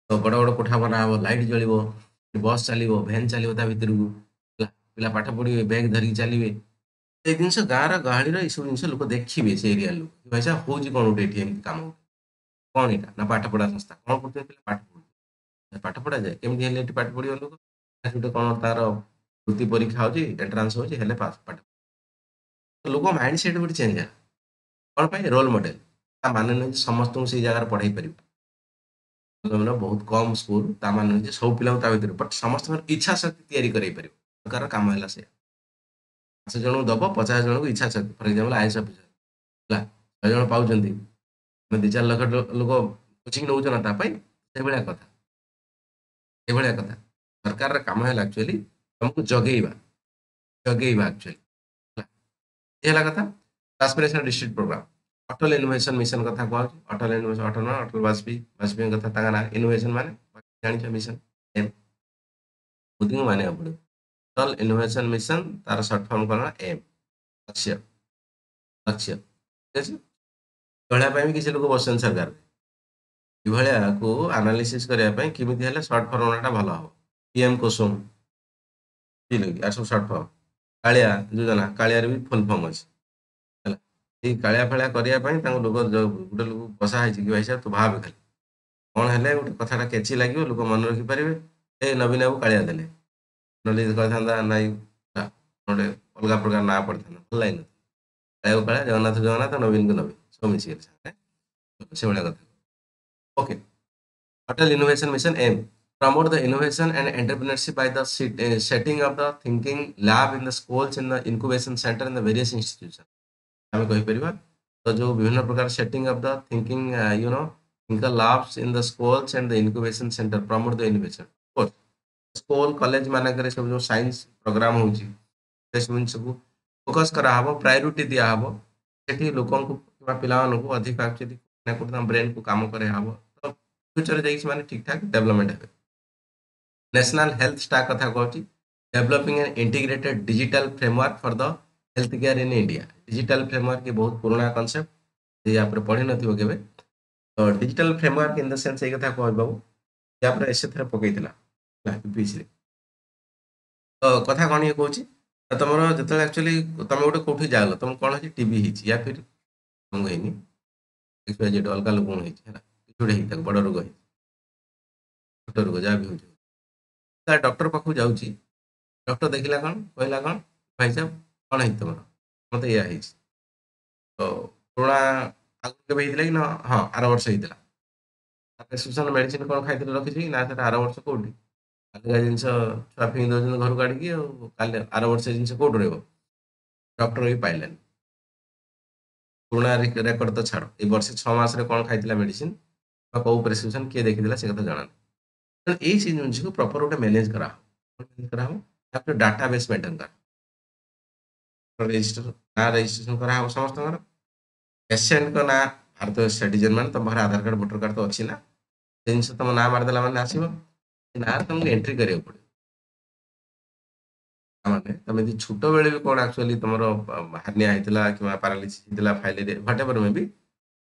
तो बड़ बड़ कोठा बनाब लाइट जलिव बस चलो भैन चलो भितर को पिला पाठ पढ़े बैग धरिकी चलिए ये जिन गाँव गहली ये सब जिन लोग देखिए से एरिया लोग भाई साहब हूँ कौन गोटे ये कम कौन यहाँ ना पाठ पढ़ा संस्था कौन पढ़ते पाठ पढ़ पाठ पढ़ा जाए केमी पाठ पढ़ लोग गोटे कौन तार वृत्ति परीक्षा हो एंट्रांस हो पाठ लोक माइंड सेट गोटे चेंज है कौन पाई रोल मॉडल माने नहीं समस्त से जगह पढ़ाई पार बहुत कम स्कूल माने नहीं सब पिला भर बट समस्त इच्छा शक्ति या प्रकार कम है से 5 जन दब 50 जन को इच्छा शक्ति फर एक्जामपल आईएस ऑफिसर है 6 जन पाँच 2-4 लाख लोक कोचिंग नौ ना से भाया कथा ये कथा सरकार काम है एक्चुअली तुमको जगेवा एक्चुअली ये कथा एस्पिरेशनल डिस्ट्रिक्ट प्रोग्राम अटल इनोवेशन मिशन कथा कहूँ अटल इनोवेशन अटल वाजपेयी कथा ना इनोवेशन माने जान मिशन एम बुद्धि को माने पड़े अटल इनोवेशन मिशन तार सर्ट फॉर्म कौन एम लक्ष्य लक्ष्य ठीक है भी किसी लोग बसन सरकार भाया को एनालिसिस करने केमी हेल्ले सर्ट फॉर्मटा भल हम पीएम कुसुम ठीक सब सर्ट फॉर्म कालिया योजना कालिया भी फुल फॉर्म अच्छे कालिया फाया करने लोक गोटे लोग बसा है कि भाई साहब तू भाव खाली कौन है गोटे कथा कैची लगे लोक मन रखिपारे ए नवीन बाबू कालिया देले ना ना गोटे अलग प्रकार ना पड़ता भल लगे कालिया कालिया जगन्नाथ जगन्नाथ नवीन को नवीन सब मिसिक से भाया कथा okay Atal innovation mission aim promote the innovation and entrepreneurship by the setting of the thinking lab in the schools in the incubation center in the various institutions ଆମେ କହିପାରିବା ତ ଯୋଉ ବିଭିନ୍ନ ପ୍ରକାର setting of the thinking thinker labs in the schools and the incubation center promote the innovation school college ମାନଙ୍କରେ ସବୁ ଯୋଉ science programme ହଉଛି ସେସବୁ ଜିନିଷକୁ ଫୋକସ୍ କରାହବ ପ୍ରାୟୋରିଟି ଦିଆହବ ସେଠି ଲୋକଙ୍କୁ କିମ୍ବା ପିଲାମାନଙ୍କୁ ଅଧିକ ଆକ୍ଚୁଆଲି ନା କୋଉଠି ତାଙ୍କ ବ୍ରେନକୁ କାମ କରାହବ ତ ଫ୍ୟୁଚରରେ ଯାଇକି ସେମାନେ ଠିକ ଠାକ ଡେଭଲପମେଣ୍ଟ ହେବେ ନ୍ୟାସନାଲ ହେଲ୍ଥ ଷ୍ଟାକ୍ କଥା କହୁଛି developing an integrated digital framework for the health care in India digital framework ଏ ବହୁତ ପୁରୁଣା କନସେପ୍ଟ ସେ ୟାପରେ ପଢିନଥିବ କେବେ ତ digital framework in the sense ଏଇ କଥା କହିବାକୁ ୟାପରେ ଏସେ ଥରେ ପକେଇଥିଲା ୟୁପିଏସ୍ସିରେ ତ କଥା କ'ଣ ଇଏ କହୁଛି ତମର ଯେତେବେଳେ ଆକ୍ଚୁଆଲି ତମେ ଗୋଟେ କୋଉଠି ଯାଉନ ତମକୁ କ'ଣ ହେଇଛି ଟିବି ହେଇଛି ୟା ଫିର ତମକୁ ହେଇନି ଯେଟା ଅଲଗା ଲୋକଙ୍କୁ ହେଇଛି ହେଲା କିଛି ଗୋଟେ ହେଇଛି ତାକୁ ବଡ଼ ରୋଗ ହେଇଛି ଛୋଟ ରୋଗ ଯାହା ବି ହଉଛି ତା ଡକ୍ଟର ପାଖକୁ ଯାଉଛି ଡକ୍ଟର ଦେଖିଲା କ'ଣ କହିଲା କ'ଣ ଭାଇ ସାହେବ କ'ଣ ହେଇଛି ତମର ମତେ ଏଇଆ ହେଇଛି ତ ପୁରୁଣା ଆଗରୁ କେବେ ହେଇଥିଲା କି ନା ହଁ ଆର ବର୍ଷ ହେଇଥିଲା ପ୍ରେସକ୍ରିପସନ ମେଡିସିନ କ'ଣ ଖାଇଥିଲେ ରଖିଛି ନା ସେଟା ଆର ବର୍ଷ କୋଉଠି କାଲିକା ଜିନିଷ ଛୁଆ ଫିଙ୍ଗି ଦଉଛନ୍ତି ଘରକୁ ଆଣିକି ଆଉ କାଲି ଆର ବର୍ଷ ଜିନିଷ କୋଉଠି ରହିବ ଡକ୍ଟର ବି ପାଇଲାନି ପୁରୁଣା ରେକର୍ଡ ତ ଛାଡ଼ ଏଇ ବର୍ଷେ 6 ମାସରେ କ'ଣ ଖାଇଥିଲା ମେଡିସିନ ବା କୋଉ ପ୍ରେସକ୍ରିପସନ କିଏ ଦେଖିଥିଲା ସେ କଥା ଜଣାନି ତେଣୁ ଏଇ ଜିନିଷକୁ ପ୍ରପର ଗୋଟେ ମ୍ୟାନେଜ କରାହବ ତାପରେ ଡାଟା ବେସ୍ ମେଣ୍ଟେନ ନାଁ ରେଜିଷ୍ଟ୍ରେସନ କରାହବ ସମସ୍ତଙ୍କର ପେସେଣ୍ଟଙ୍କ ନାଁ ଭାରତୀୟ ସିଟିଜେନ୍ ମାନେ ତମ ପାଖରେ ଆଧାର କାର୍ଡ ଭୋଟର କାର୍ଡ ତ ଅଛି ନା ସେ ଜିନିଷ ତମ ନାଁ ମାରିଦେଲା ମାନେ ଆସିବ ନାଁରେ ତମକୁ ଏଣ୍ଟ୍ରି କରିବାକୁ ପଡ଼ିବ ମାନେ ତମେ ଯଦି ଛୋଟବେଳେ ବି କ'ଣ ଆକ୍ଚୁଆଲି ତମର ହାର୍ନିଆ ହେଇଥିଲା କିମ୍ବା ପାରାଲିସିସ୍ ହେଇଥିଲା ଫାଇଲେରିଆ ହ୍ୱାଟ ଏଭର ମେ ବି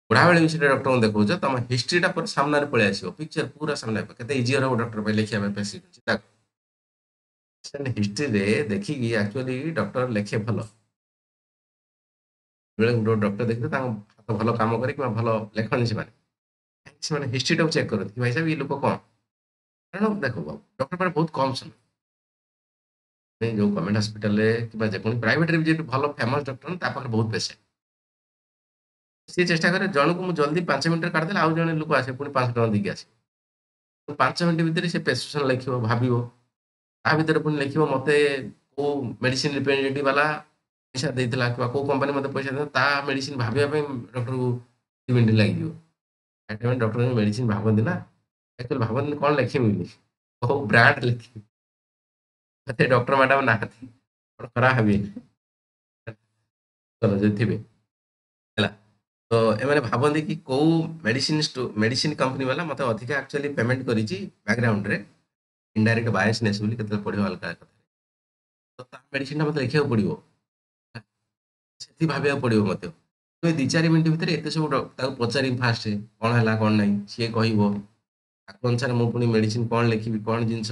ବୁଢ଼ାବେଳେ ବି ସେଟା ଡକ୍ଟରଙ୍କୁ ଦେଖାଉଛ ତମ ହିଷ୍ଟ୍ରିଟା ପୁରା ସାମ୍ନାରେ ପଳେଇ ଆସିବ ପିକ୍ଚର ପୁରା ସାମ୍ନାରେ କେତେ ଇଜି ହବ ଡକ୍ଟର ପାଇଁ ଲେଖିବା ପାଇଁ ପେସେଣ୍ଟ ହିଷ୍ଟ୍ରିରେ ଦେଖିକି ଆକ୍ଚୁଆଲି ଡକ୍ଟର ଲେଖେ ଭଲ ବେଳେ ଗୋଟେ ଡକ୍ଟର ଦେଖିଲେ ତାଙ୍କ ହାତ ଭଲ କାମ କରେ କିମ୍ବା ଭଲ ଲେଖନ୍ତି ସେମାନେ ହିଷ୍ଟ୍ରିଟାକୁ ଚେକ୍ କରନ୍ତି କି ଭାଇ ସାହେବ ଏଇ ଲୋକ କ'ଣ କାରଣ ଦେଖ ଡକ୍ଟର ପାଖରେ ବହୁତ କମ୍ ସମୟ ଯୋଉ ଗଭର୍ଣ୍ଣମେଣ୍ଟ ହସ୍ପିଟାଲରେ କିମ୍ବା ଯେକୌଣସି ପ୍ରାଇଭେଟରେ ବି ଯେହେତୁ ଭଲ ଫେମସ୍ ଡକ୍ଟର ତା ପାଖରେ ବହୁତ ପେସେଣ୍ଟ ସିଏ ଚେଷ୍ଟା କରେ ଜଣକୁ ମୁଁ ଜଲ୍ଦି 5 ମିନିଟରେ କାଢିଦେଲେ ଆଉ ଜଣେ ଲୋକ ଆସିବ ପୁଣି 500 ଟଙ୍କା ଦେଇକି ଆସିବ 5 ମିନିଟ୍ ଭିତରେ ସେ ପ୍ରେସକ୍ରିପସନ ଲେଖିବ ଭାବିବ ତା ଭିତରେ ପୁଣି ଲେଖିବ ମତେ କୋଉ ମେଡିସିନ ରିପ୍ରେଜେଣ୍ଟେଟିଭ ବାଲା ପଇସା ଦେଇଥିଲା କିମ୍ବା କୋଉ କମ୍ପାନୀ ମତେ ପଇସା ଦେଇଥିଲା ତା ମେଡିସିନ ଭାବିବା ପାଇଁ ଡକ୍ଟରକୁ 2 ମିନିଟ୍ ଲାଗିଯିବ ଡକ୍ଟର ମେଡିସିନ ଭାବନ୍ତି ନା ଆକ୍ଚୁଆଲି ଭାବନ୍ତି କ'ଣ ଲେଖିବି ବୋଲି କୋଉ ବ୍ରାଣ୍ଡ ଲେଖିବି ମତେ ଡକ୍ଟର ମ୍ୟାଡାମ ନାହାନ୍ତି କ'ଣ ଖରାପ ଭାବିବେନି ଯଦି ଥିବେ ହେଲା ତ ଏମାନେ ଭାବନ୍ତି କି କୋଉ ମେଡିସିନ କମ୍ପାନୀ ବାଲା ମତେ ଅଧିକା ଆକ୍ଚୁଆଲି ପେମେଣ୍ଟ କରିଛି ବ୍ୟାକଗ୍ରାଉଣ୍ଡରେ ଇନଡାଇରେକ୍ଟ ବାୟସନେସ୍ ବୋଲି କେତେବେଳେ ପଢିବ ଅଲଗା କଥା ତ ତା ମେଡିସିନଟା ମତେ ଲେଖିବାକୁ ପଡିବ ସେଠି ଭାବିବାକୁ ପଡିବ ମଧ୍ୟ ତୁମେ 2-4 ମିନିଟ୍ ଭିତରେ ଏତେ ସବୁ ତାକୁ ପଚାରିବି ଫାଷ୍ଟ କ'ଣ ହେଲା କ'ଣ ନାହିଁ ସିଏ କହିବ ତାକୁ ଅନୁସାରେ ମୁଁ ପୁଣି ମେଡିସିନ କ'ଣ ଲେଖିବି କ'ଣ ଜିନିଷ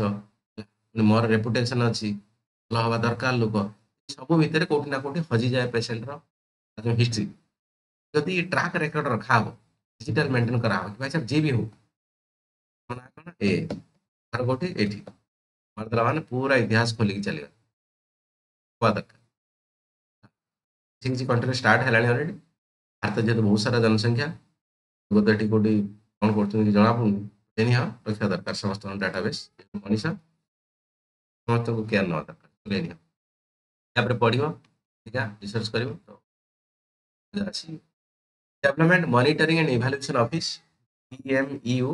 ପୁଣି ମୋର ରେପୁଟେସନ ଅଛି ଭଲ ହବା ଦରକାର ଲୋକ ସବୁ ଭିତରେ କୋଉଠି ନା କୋଉଠି ହଜିଯାଏ ପେସେଣ୍ଟର ହିଷ୍ଟ୍ରି ଯଦି ଟ୍ରାକ୍ ରେକର୍ଡ ରଖାହବ ଡିଜିଟାଲ ମେଣ୍ଟେନ କରାହବ କି ଭାଇ ସାହେବ ଯିଏ ବି ହଉ ମୋ ନାଁ କ'ଣ ଏ ଘର କୋଉଠି ଏଇଠି ମାରିଦେଲା ମାନେ ପୁରା ଇତିହାସ ଖୋଲିକି ଚାଲିବ ହବା ଦରକାର କିଛି କିଛି କଣ୍ଟ୍ରିରେ ଷ୍ଟାର୍ଟ ହେଲାଣି ଅଲରେଡି ଭାରତ ଯେହେତୁ ବହୁତ ସାରା ଜନସଂଖ୍ୟା ଲୋକ ତ ଏଠି କୋଉଠି କ'ଣ କରୁଛନ୍ତି କି ଜଣାପଡୁନି ଏନି ହଁ ରଖିବା ଦରକାର ସମସ୍ତଙ୍କ ଡାଟାବେସ୍ ମଣିଷ ସମସ୍ତଙ୍କୁ କେୟାର ନେବା ଦରକାର ଏନି ତାପରେ ପଢିବ ରିସର୍ଚ୍ଚ କରିବ ତ ଅଛି Development Monitoring and Evaluation Office DMEU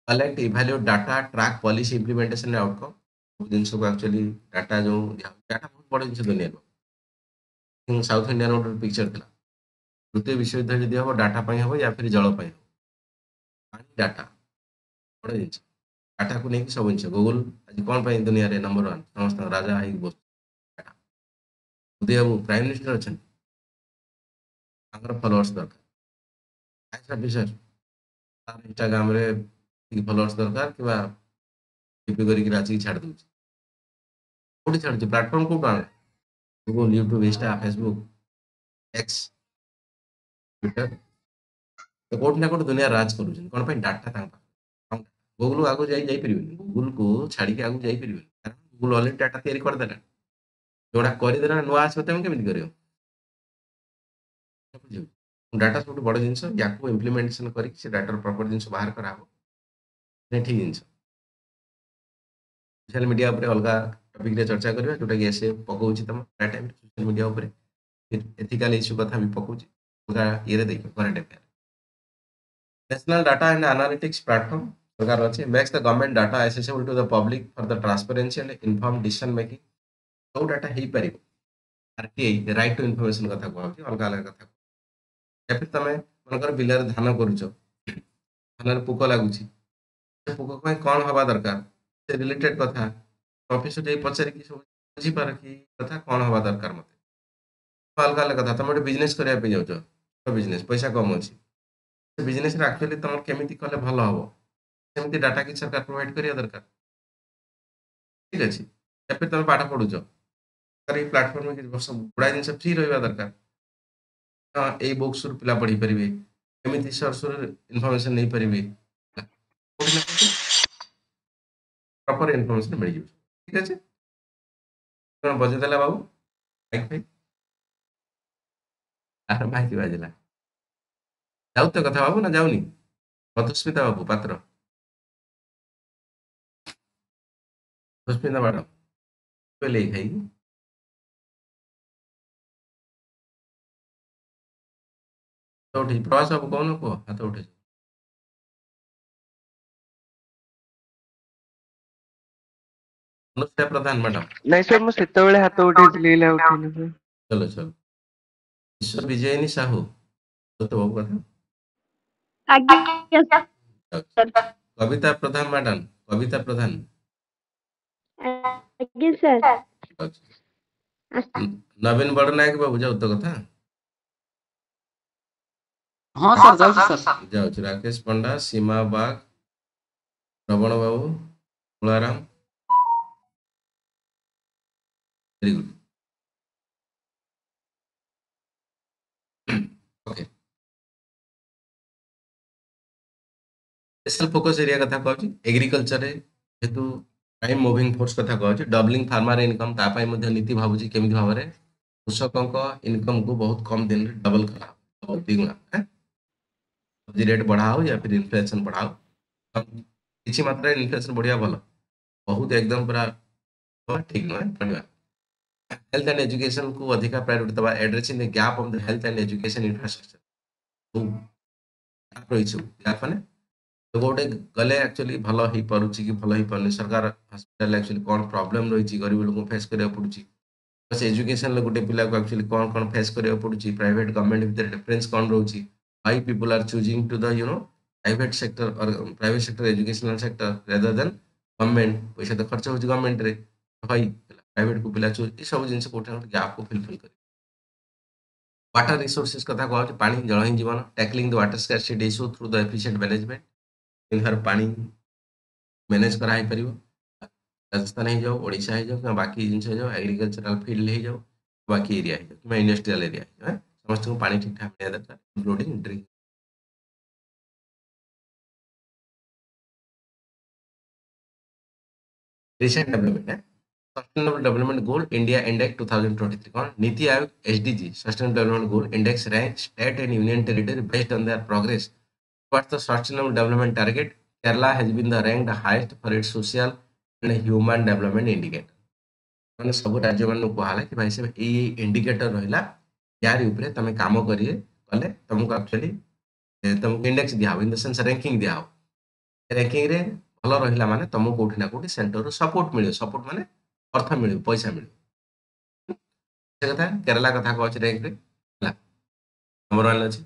collect evaluate data track policy implementation and outcome ସବୁ ଜିନିଷକୁ ଆକ୍ଚୁଆଲି ଡାଟା ଯୋଉ ଡାଟା ବହୁତ ବଡ଼ ଜିନିଷ ଦୁନିଆରେ ସାଉଥ ଇଣ୍ଡିଆର ଗୋଟେ ପିକ୍ଚର ଥିଲା ତୃତୀୟ ବିଶ୍ୱଯୁଦ୍ଧ ଯଦି ହବ ଡାଟା ପାଇଁ ହବ ୟା ଫିର ଜଳ ପାଇଁ ହବ ପାଣି ଡାଟା ବଡ଼ ଜିନିଷ ଡାଟାକୁ ନେଇକି ସବୁ ଜିନିଷ ଗୁଗଲ ଆଜି କ'ଣ ପାଇଁ ଦୁନିଆରେ ନମ୍ବର 1 ସମସ୍ତଙ୍କ ରାଜା ହେଇକି ବସୁଛି ଡାଟା ମୋଦି ବାବୁ ପ୍ରାଇମ ମିନିଷ୍ଟର ଅଛନ୍ତି ତାଙ୍କର ଫଲୋଅର୍ସ ଦରକାର ଆଇଏଏସ୍ ଅଫିସର ତାର ଇନଷ୍ଟାଗ୍ରାମରେ ଫଲୋଅର୍ସ ଦରକାର କିମ୍ବା ଡିପି କରିକି ଆସିକି ଛାଡ଼ି ଦଉଛି କୋଉଠି ଛାଡୁଛି ପ୍ଲାଟଫର୍ମ କୋଉଠୁ ଆଣିଲା Google YouTube insta Facebook X Twitter ତ କୋଉଠି ନା କୋଉଠି ଦୁନିଆ ରାଜ କରୁଛନ୍ତି କ'ଣ ପାଇଁ ଡାଟା ତାଙ୍କ ପାଖରେ ଗୁଗଲ ଆଗକୁ ଯାଇପାରିବେନି ଗୁଗଲକୁ ଛାଡ଼ିକି ଆଗକୁ ଯାଇପାରିବେନି କାରଣ ଗୁଗଲ ଅଲରେଡି ଡାଟା ତିଆରି କରିଦେଲାଣି ଯୋଉଟା କରିଦେଲା ନୂଆ ଆସିବ ତମେ କେମିତି କରିବ ଡାଟା ସବୁଠୁ ବଡ଼ ଜିନିଷ ୟାକୁ ଇମ୍ପ୍ଲିମେଣ୍ଟେସନ କରିକି ସେ ଡାଟାର ପ୍ରପର ଜିନିଷ ବାହାର କରାହବ ଠିକ ଜିନିଷ सोशल मीडिया ऊपर अलगा टॉपिक रे चर्चा करबा जोटा कि एसे पकाउची तम प्राय टाइम सोशल मीडिया ऊपर फिर एथिकल इश्यू कथा भी पकाउची अलगा ये रे देखो current affair national data and analytics platform प्रकार अछि makes the government data accessible to the public for the transparency and inform decision making सब डाटा हे परिबो आरटीआई राइट टू इन्फॉर्मेशन कथा कहउची अलगा अलगा कथा या फिर तमे मनकर बिलर धान करूछ धान रे पोक लागुची से पोक ପାଇଁ କଣ ହବା ଦରକାର ସେ ରିଲେଟେड କଥା ଅଫିସ ରେ ପଚାରିକି ସବୁ ବୁଝିପାର କି କଥା କଣ ହବା ଦରକାର ମତେ ଅଲଗା ଅଲଗା କଥା ତମେ ଗୋଟେ ବିଜନେସ କରିବା ପାଇଁ ଯାଉଛ ବିଜନେସ ପଇସା କମ ଅଛି ସେ ବିଜନେସ ରେ ଆକ୍ଚୁଆଲି ତମର କେମିତି କଲେ ଭଲ ହବ ସେମିତି डाटा କିଛି ସରକାର ପ୍ରୋଭାଇଡ କରିବା ଦରକାର ଠିକ ଅଛି या फिर ତମେ ପାଠ ପଢୁଛ ସରକାର ଏଇ ପ୍ଲାଟଫର୍ମ ରେ କିଛି ବର୍ଷ ଗୁଡାଏ ଜିନିଷ ଫ୍ରି ରହିବା ଦରକାର ହଁ ଏଇ ବୁକ୍ସ ରୁ ପିଲା ପଢି ପାରିବେ ଏମିତି ସୋର୍ସ ରୁ ଇନଫର୍ମେସନ ନେଇ ପାରିବେ କୋଉଠି ନା କୋଉଠି ପ୍ରପର ଇନଫର୍ମେସନ ମିଳିଯିବ ଠିକ ଅଛି କଣ ବଜେଇ ଦେଲା ବାବୁ ମାଇକ ଫାଇକ ଆର ମାଇକ ବାଜିଲା ଯାଉ ତ କଥା ବାବୁ ନା ଯାଉନି ମଧୁସ୍ମିତା ବାବୁ ପାତ୍ର ମଧୁସ୍ମିତା ମ୍ୟାଡାମ କହିଲେ ଖାଇକି ହାତ ଉଠେଇ ପ୍ରଭାସ ବାବୁ କହୁନ କୁହ ହାତ ଉଠେଇ ଅନୁଷ୍ଠା ପ୍ରଧାନ ମ୍ୟାଡାମ ନାଇଁ ସାର୍ ମୁଁ ସେତେବେଳେ ହାତ ଉଠେଇଥିଲି ଏଇଲା ଉଠେଇନି ସାର୍। ଚलो ଚलो ବିଶ୍ୱ ବିଜୟିନୀ ସାହୁ ତ ବାବୁ କଥା ଆଜ୍ଞା ଯାଉଛି। ସାର୍ କବିତା ପ୍ରଧାନ ମ୍ୟାଡାମ କବିତା ପ୍ରଧାନ ଆଜ୍ଞା ସାର୍ ଯାଉଛି। ନବୀନ ବଡନାୟକ ବାବୁ ଯାଉ ତ କଥା ହଁ ସାର୍ ଯାଉଛି ସାର୍। ଯାଉଛି Rakesh Panda Seema Bag Shravan Babu Tularam very good okay special focus area कथा कहूँ एग्रीकल्चर रे जेतु प्राइम मूविंग फोर्स कथा कहूँ डबलिंग फार्मर इनकम तापाई मध्य नीति भाबुची केमिति भाबरे कृषकଙ୍କ इनकम को बहुत कम दिन रे डबल करा बहुत दिगुणा सब्जी रेट बढ़ाओ या फिर इन्फ्लेशन बढ़ाओ किसी मात्रा इन्फ्लेशन बढ़िया भल बहुत एकदम पूरा ठीक नुहे बढ़िया हेल्थ एंड एजुकेशन को अधिक प्रायोरिटी दबा addressing the gap of the health and education infrastructure रही गैप माने तो गोटे गले एक्चुअली भल हो पारुची कि भल हो पारनी सरकार हॉस्पिटल एक्चुअली कौन प्रॉब्लम रही गरीब लोग फेस करिया पड़ुची बस एजुकेशन गोटे पिला को एक्चुअली कौन कौन फेस करिया पड़ुची प्राइवेट गवर्नमेंट भितर डिफरेंस कौन रोची why people are choosing to the private sector और private sector educational sector rather than government पैसा तो खर्च होची गवर्नमेंट रे भाई प्राइवेट को पिला चूज ये सब जिनिस कोठा गैप को फिलफिल कर वाटर रिसोर्सेस कथा कहूँ पानी जल ही जीवन tackling the water scarcity issue through the efficient management इनहर पानी मैनेज करा ही परिबो राजस्थान हो जाओ ओडिशा हो जाओ कि बाकी जिन हो जाओ एग्रीकल्चरल फील्ड हो जाओ बाकी एरिया हो जाओ कि इंडस्ट्रियल एरिया हो जाओ समस्त को पानी ठीक ठाक मिलना दरकार इंक्लूडिंग ड्रिंक रिसेंट डेवलपमेंट है sustainable development goal India index 2023 कौन NITI Aayog SDG sustainable development goal index rank state and union territory based on their progress towards the sustainable development target Kerala has been the ranked highest for its social and human development indicator ମାନେ ସବୁ ରାଜ୍ୟ ମାନଙ୍କୁ କୁହାହେଲା କି ଭାଇ ସେ ଏଇ indicator ରହିଲା यार ऊपर तुम काम करिए कले तुमको एक्चुअली तुमको इंडेक्स दिया इन द सेंस रैंकिंग दिया रैंकिंग रे भल रहिला माने तुमको कोठी ना कोठी सेंटर रो सपोर्ट मिले सपोर्ट माने अर्थ मिले पैसा मिले से कथा केरला कथा कहछ रैंक रे नंबर 1 अछि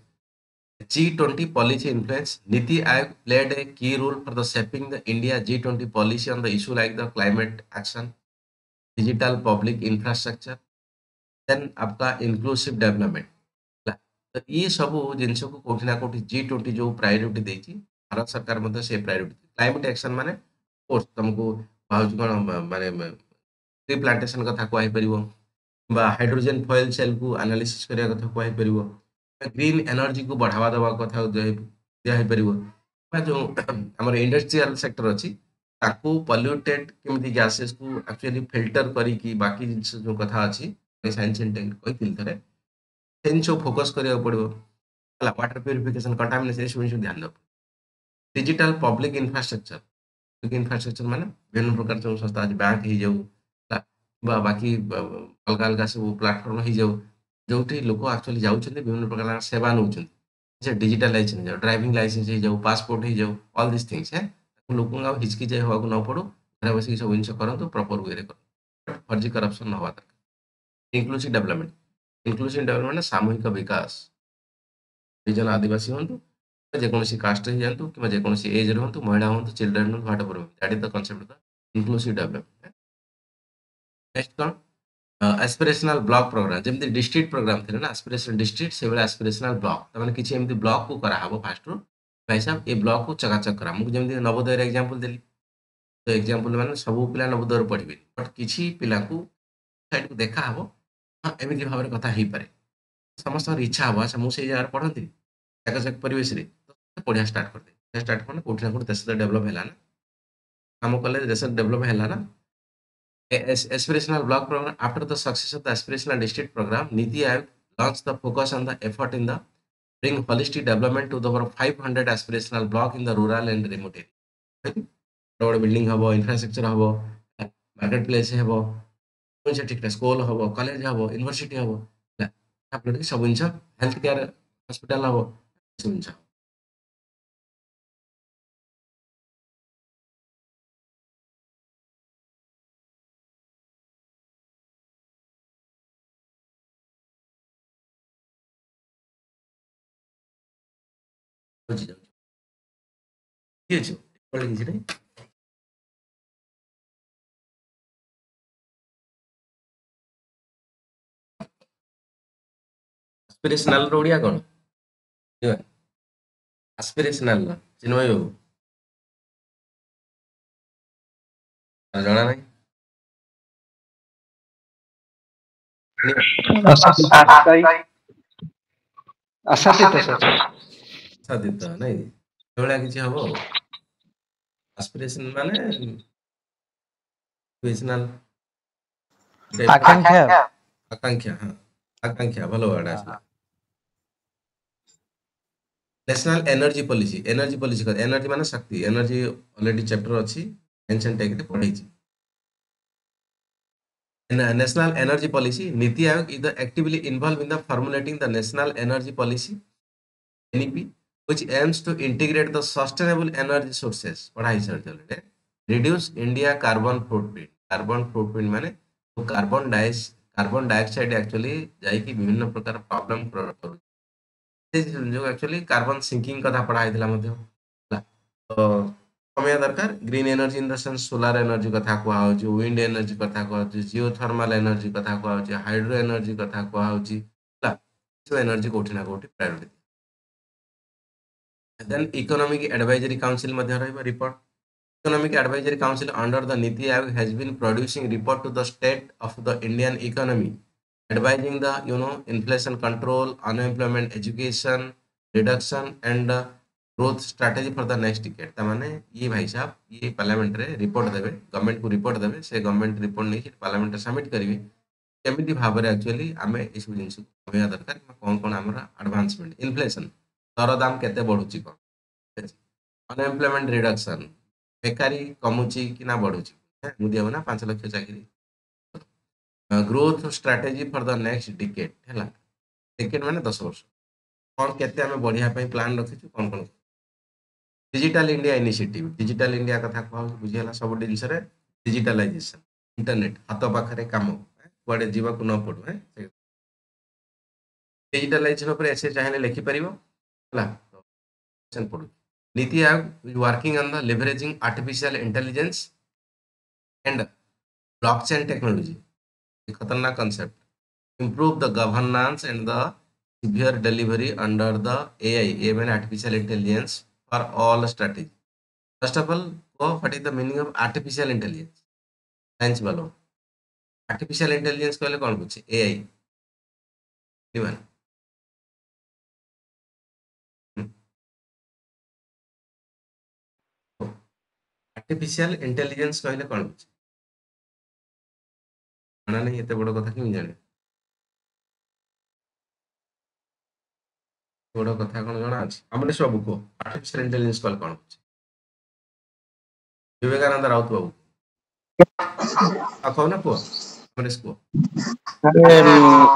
G20 policy influence Niti Aayog played a key role for the shaping the India G20 policy on the issue like the climate action, digital public infrastructure, then आपका inclusive development. तो ये सब जिनस को कोठी ना कोठी G20 जो प्रायोरिटी देची भारत सरकार मध्य से प्रायोरिटी क्लाइमेट एक्शन माने कोर्स तुमको भाउज कोन माने ट्री प्लांटेशन कथा कहै परिबो बा हाइड्रोजन फॉयल सेल को एनालिसिस करिया कथा कहै परिबो ग्रीन एनर्जी को बढ़ावा देवा कथा दिया है परिबो बा जो हमर इंडस्ट्रियल सेक्टर अछि ताकू पॉल्यूटेड केमिति गैसेस को एक्चुअली फिल्टर करी की बाकी जिंस जो कथा अछि साइंस एंड टेक कहितिल थरे सेंस फोकस करिया पड़िबो हला वाटर प्यूरिफिकेशन कंटामिनेशन इस विषय ध्यान दो डिजिटल पब्लिक इंफ्रास्ट्रक्चर ଇନଫ୍ରାଷ୍ଟ୍ରକ୍ଚର ମାନେ ବିଭିନ୍ନ ପ୍ରକାର ସବୁ ସଂସ୍ଥା ଅଛି, ବ୍ୟାଙ୍କ ହେଇଯାଉ ହେଲା, ବା ବାକି ଅଲଗା ଅଲଗା ସବୁ ପ୍ଲାଟଫର୍ମ ହେଇଯାଉ, ଯୋଉଠି ଲୋକ ଆକ୍ଚୁଆଲି ଯାଉଛନ୍ତି ବିଭିନ୍ନ ପ୍ରକାର ସେବା ନେଉଛନ୍ତି, ସେ ଡିଜିଟାଲାଇଜେସନ ହେଇଯାଉ, ଡ୍ରାଇଭିଂ ଲାଇସେନ୍ସ ହେଇଯାଉ, ପାସପୋର୍ଟ ହେଇଯାଉ, ଅଲ୍ ଦିସ୍ ଥିଙ୍ଗସ୍ ଲୋକଙ୍କୁ ଆଉ ହିଚକିଚାଇ ହବାକୁ ନ ପଡୁ, ଘରେ ବସିକି ସବୁ ଜିନିଷ କରନ୍ତୁ, ପ୍ରପର ୱେରେ କରନ୍ତୁ, ଫର୍ଜି କରପ୍ସନ ନ ହବା ଦରକାର। ଇନକ୍ଲୁସିଭ ଡେଭଲପମେଣ୍ଟ ସାମୂହିକ ବିକାଶ, ହରିଜନ ଆଦିବାସୀ ହୁଅନ୍ତୁ, ଯେକୌଣସି କାଷ୍ଟରେ ହେଇଯାନ୍ତୁ, କିମ୍ବା ଯେକୌଣସି ଏଜ୍ ରୁହନ୍ତୁ, ମହିଳା ହୁଅନ୍ତୁ, ଚିଲଡ୍ରେନ୍ ହୁଅନ୍ତୁ, what ever, that is the concept of the inclusive development. Next କ'ଣ, ଆସ୍ପିରେସନାଲ ବ୍ଲକ ପ୍ରୋଗ୍ରାମ, ଯେମିତି ଡିଷ୍ଟ୍ରିକ୍ଟ ପ୍ରୋଗ୍ରାମ ଥିଲା ନା ଆସ୍ପିରେସନାଲ ଡିଷ୍ଟ୍ରିକ୍ଟ, ସେଭଳି ଆସ୍ପିରେସନାଲ ବ୍ଲକ, ତାମାନେ କିଛି ଏମିତି ବ୍ଲକକୁ କରାହବ ଫାଷ୍ଟରୁ, ଭାଇ ସାହେବ ଏ ବ୍ଲକକୁ ଚକାଚକ କରା। ମୁଁ ଯେମିତି ନବୋଦୟର ଏକ୍ଜାମ୍ପଲ ଦେଲି, ତ ଏକ୍ଜାମ୍ପଲ ମାନେ ସବୁ ପିଲା ନବୋଦୟରୁ ପଢିବେନି, ବଟ୍ କିଛି ପିଲାଙ୍କୁ ସାଇଡକୁ ଦେଖାହବ, ହଁ ଏମିତି ଭାବରେ କଥା ହେଇପାରେ, ସମସ୍ତଙ୍କର ଇଚ୍ଛା ହବ ଆଚ୍ଛା ମୁଁ ସେଇ ଜାଗାରେ ପଢନ୍ତି ଚକାଚକ ପରିବେଶରେ, ତ ପଢିବା ଷ୍ଟାର୍ଟ କରିଦେବି, ଷ୍ଟାର୍ଟ କଲେ କୋଉଠି ନା କୋଉଠି ଦେଶ ଡେଭଲପ ହେଲା ନା, ଆମ କଲେଜ ଦେଶ ଡେଭଲପ ହେଲା ନା। Aspirational block program. After the success of the aspirational district program, Niti Aayog launched the focus on the effort in the bring holistic development to the over 500 aspirational block in the rural and remote area. बड़ building हबो, infrastructure हबो, market place हबो, कोन से ठीक school हबो, college हबो, university हबो, आप लोग सब जिनस हेल्थ केयर हॉस्पिटल हबो, सब जिनस बुझी जाउ की अछि पढ़ि किछ नै एस्पिरेशनल रो ओडिया कोन एस्पिरेशनल चिन्मय बाबू जଣା নাই Asai, ଆଶାତୀତ ସାର୍। ସାଦିତ ନାଇଁ ଏଭଳିଆ କିଛି ହବ ଆଉ ଆସ୍ପିରେସନ ମାନେ ଏସ୍ପିରେସନାଲ ଆକାଂକ୍ଷା। ଆକାଂକ୍ଷା, ହଁ ଆକାଂକ୍ଷା ଭଲ ୱାର୍ଡ ହଁ ଆସିଲା। ନ୍ୟାସନାଲ ଏନର୍ଜି ପଲିସି ଏନର୍ଜି ମାନେ ଶକ୍ତି, ଏନର୍ଜି ଅଲରେଡି ଚैପ୍ଟର ଅଛି, ଏନସିଏଣ୍ଟ ଟେକରେ ପଢେଇଛି। National Energy Policy, Niti Aayog is actively involved in the formulating the National Energy Policy (NEP), which aims to integrate the sustainable energy sources. पढ़ाई sir चल reduce India carbon footprint. Carbon footprint माने तो carbon dioxide actually जाइकी विभिन्न प्रकार problem करू जो actually carbon sinking कथा पढ़ाई थिला मध्ये ହେଲା ତ कमिया दरकार green energy in the sense solar energy कथा कुआ होची, विंड एनर्जी कथा कुआ होची, जियोथर्मल एनर्जी कथा कुआ होची, हाइड्रो एनर्जी कथा कुआ होची होला सब एनर्जी कोठी ना कोठी priority. Then economic advisory council मध्ये रहइबा report. Economic advisory council under the NITI Aayog has been producing report to the state of the Indian economy, advising the inflation control, unemployment education reduction and growth strategy for the next decade. तामाने ये भाई साहब ये parliament ray report देबे, government को report देबे, से government report नहीं पार्लियामेंट रे सबमिट करिवे केमिति भाबरे एक्चुअली आमे ए सब जिंस कमिया दरकार कोन कोन हमरा एडवांसमेंट इन्फ्लेशन दर दाम केते बढ़ुची कोन अनएम्प्लॉयमेंट रिडक्शन बेकारी कमुची कि ना बढ़ुची मु दिया ना 5 लाख चाकरी growth strategy for the next decade हैला डिकेड माने 10 वर्ष कोन केते आमे बढ़िया पई प्लान रखिछु कोन कोन digital India initiative digital India कथा कहू बुझिला सब जिनस रे डिजिटलाइजेशन इंटरनेट हाथ पाखरे काम कुआडे जीवा को न पड़ू है डिजिटलाइजेशन पर ऐसे चाहे लिखि परिबो हला क्वेश्चन पड़ू NITI Aayog is working on the leveraging artificial intelligence and blockchain technology खतरनाक concept improve the governance and the severe delivery under the AI mean artificial intelligence for all strategy. First of all, what is the meaning of artificial intelligence? Science वालों artificial intelligence कहले कौन पूछे AI निवन artificial intelligence कहले कौन पूछे जाना नहीं इतने बड़ा कथा क्यों जाने बड़ा कथा कौन जाना आज हमने सब को artificial intelligence कहले कौन पूछे विवेकानंद राउत बाबू कहो ना पुआ अमरीश पुआ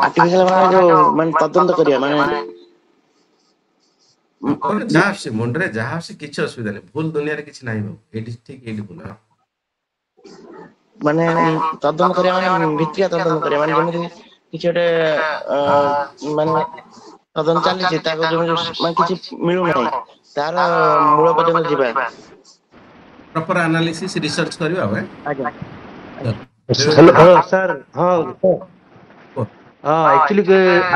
आर्टिफिशियल माने जो माने तदंत करिया माने कौन जहाँ से मुंडरे जहाँ से किसी असुविधा नहीं भूल दुनिया रे किसी नहीं बाबू एटी ठीक एटी भूल माने तदंत करिया माने भित्रिया तदंत करिया माने जेମିତି କିଛି ଗୋଟେ ମାନେ ତଦନ୍ତ ଚାଲିଛି ତାକୁ ଯେମିତି ମାନେ କିଛି ମିଳୁନାହିଁ ତାର ମୂଳ ପର୍ଯ୍ୟନ୍ତ ଯିବା प्रॉपर एनालिसिस रिसर्च करबा है ଆଜ୍ଞା हेलो सर हाँ हाँ एक्चुअली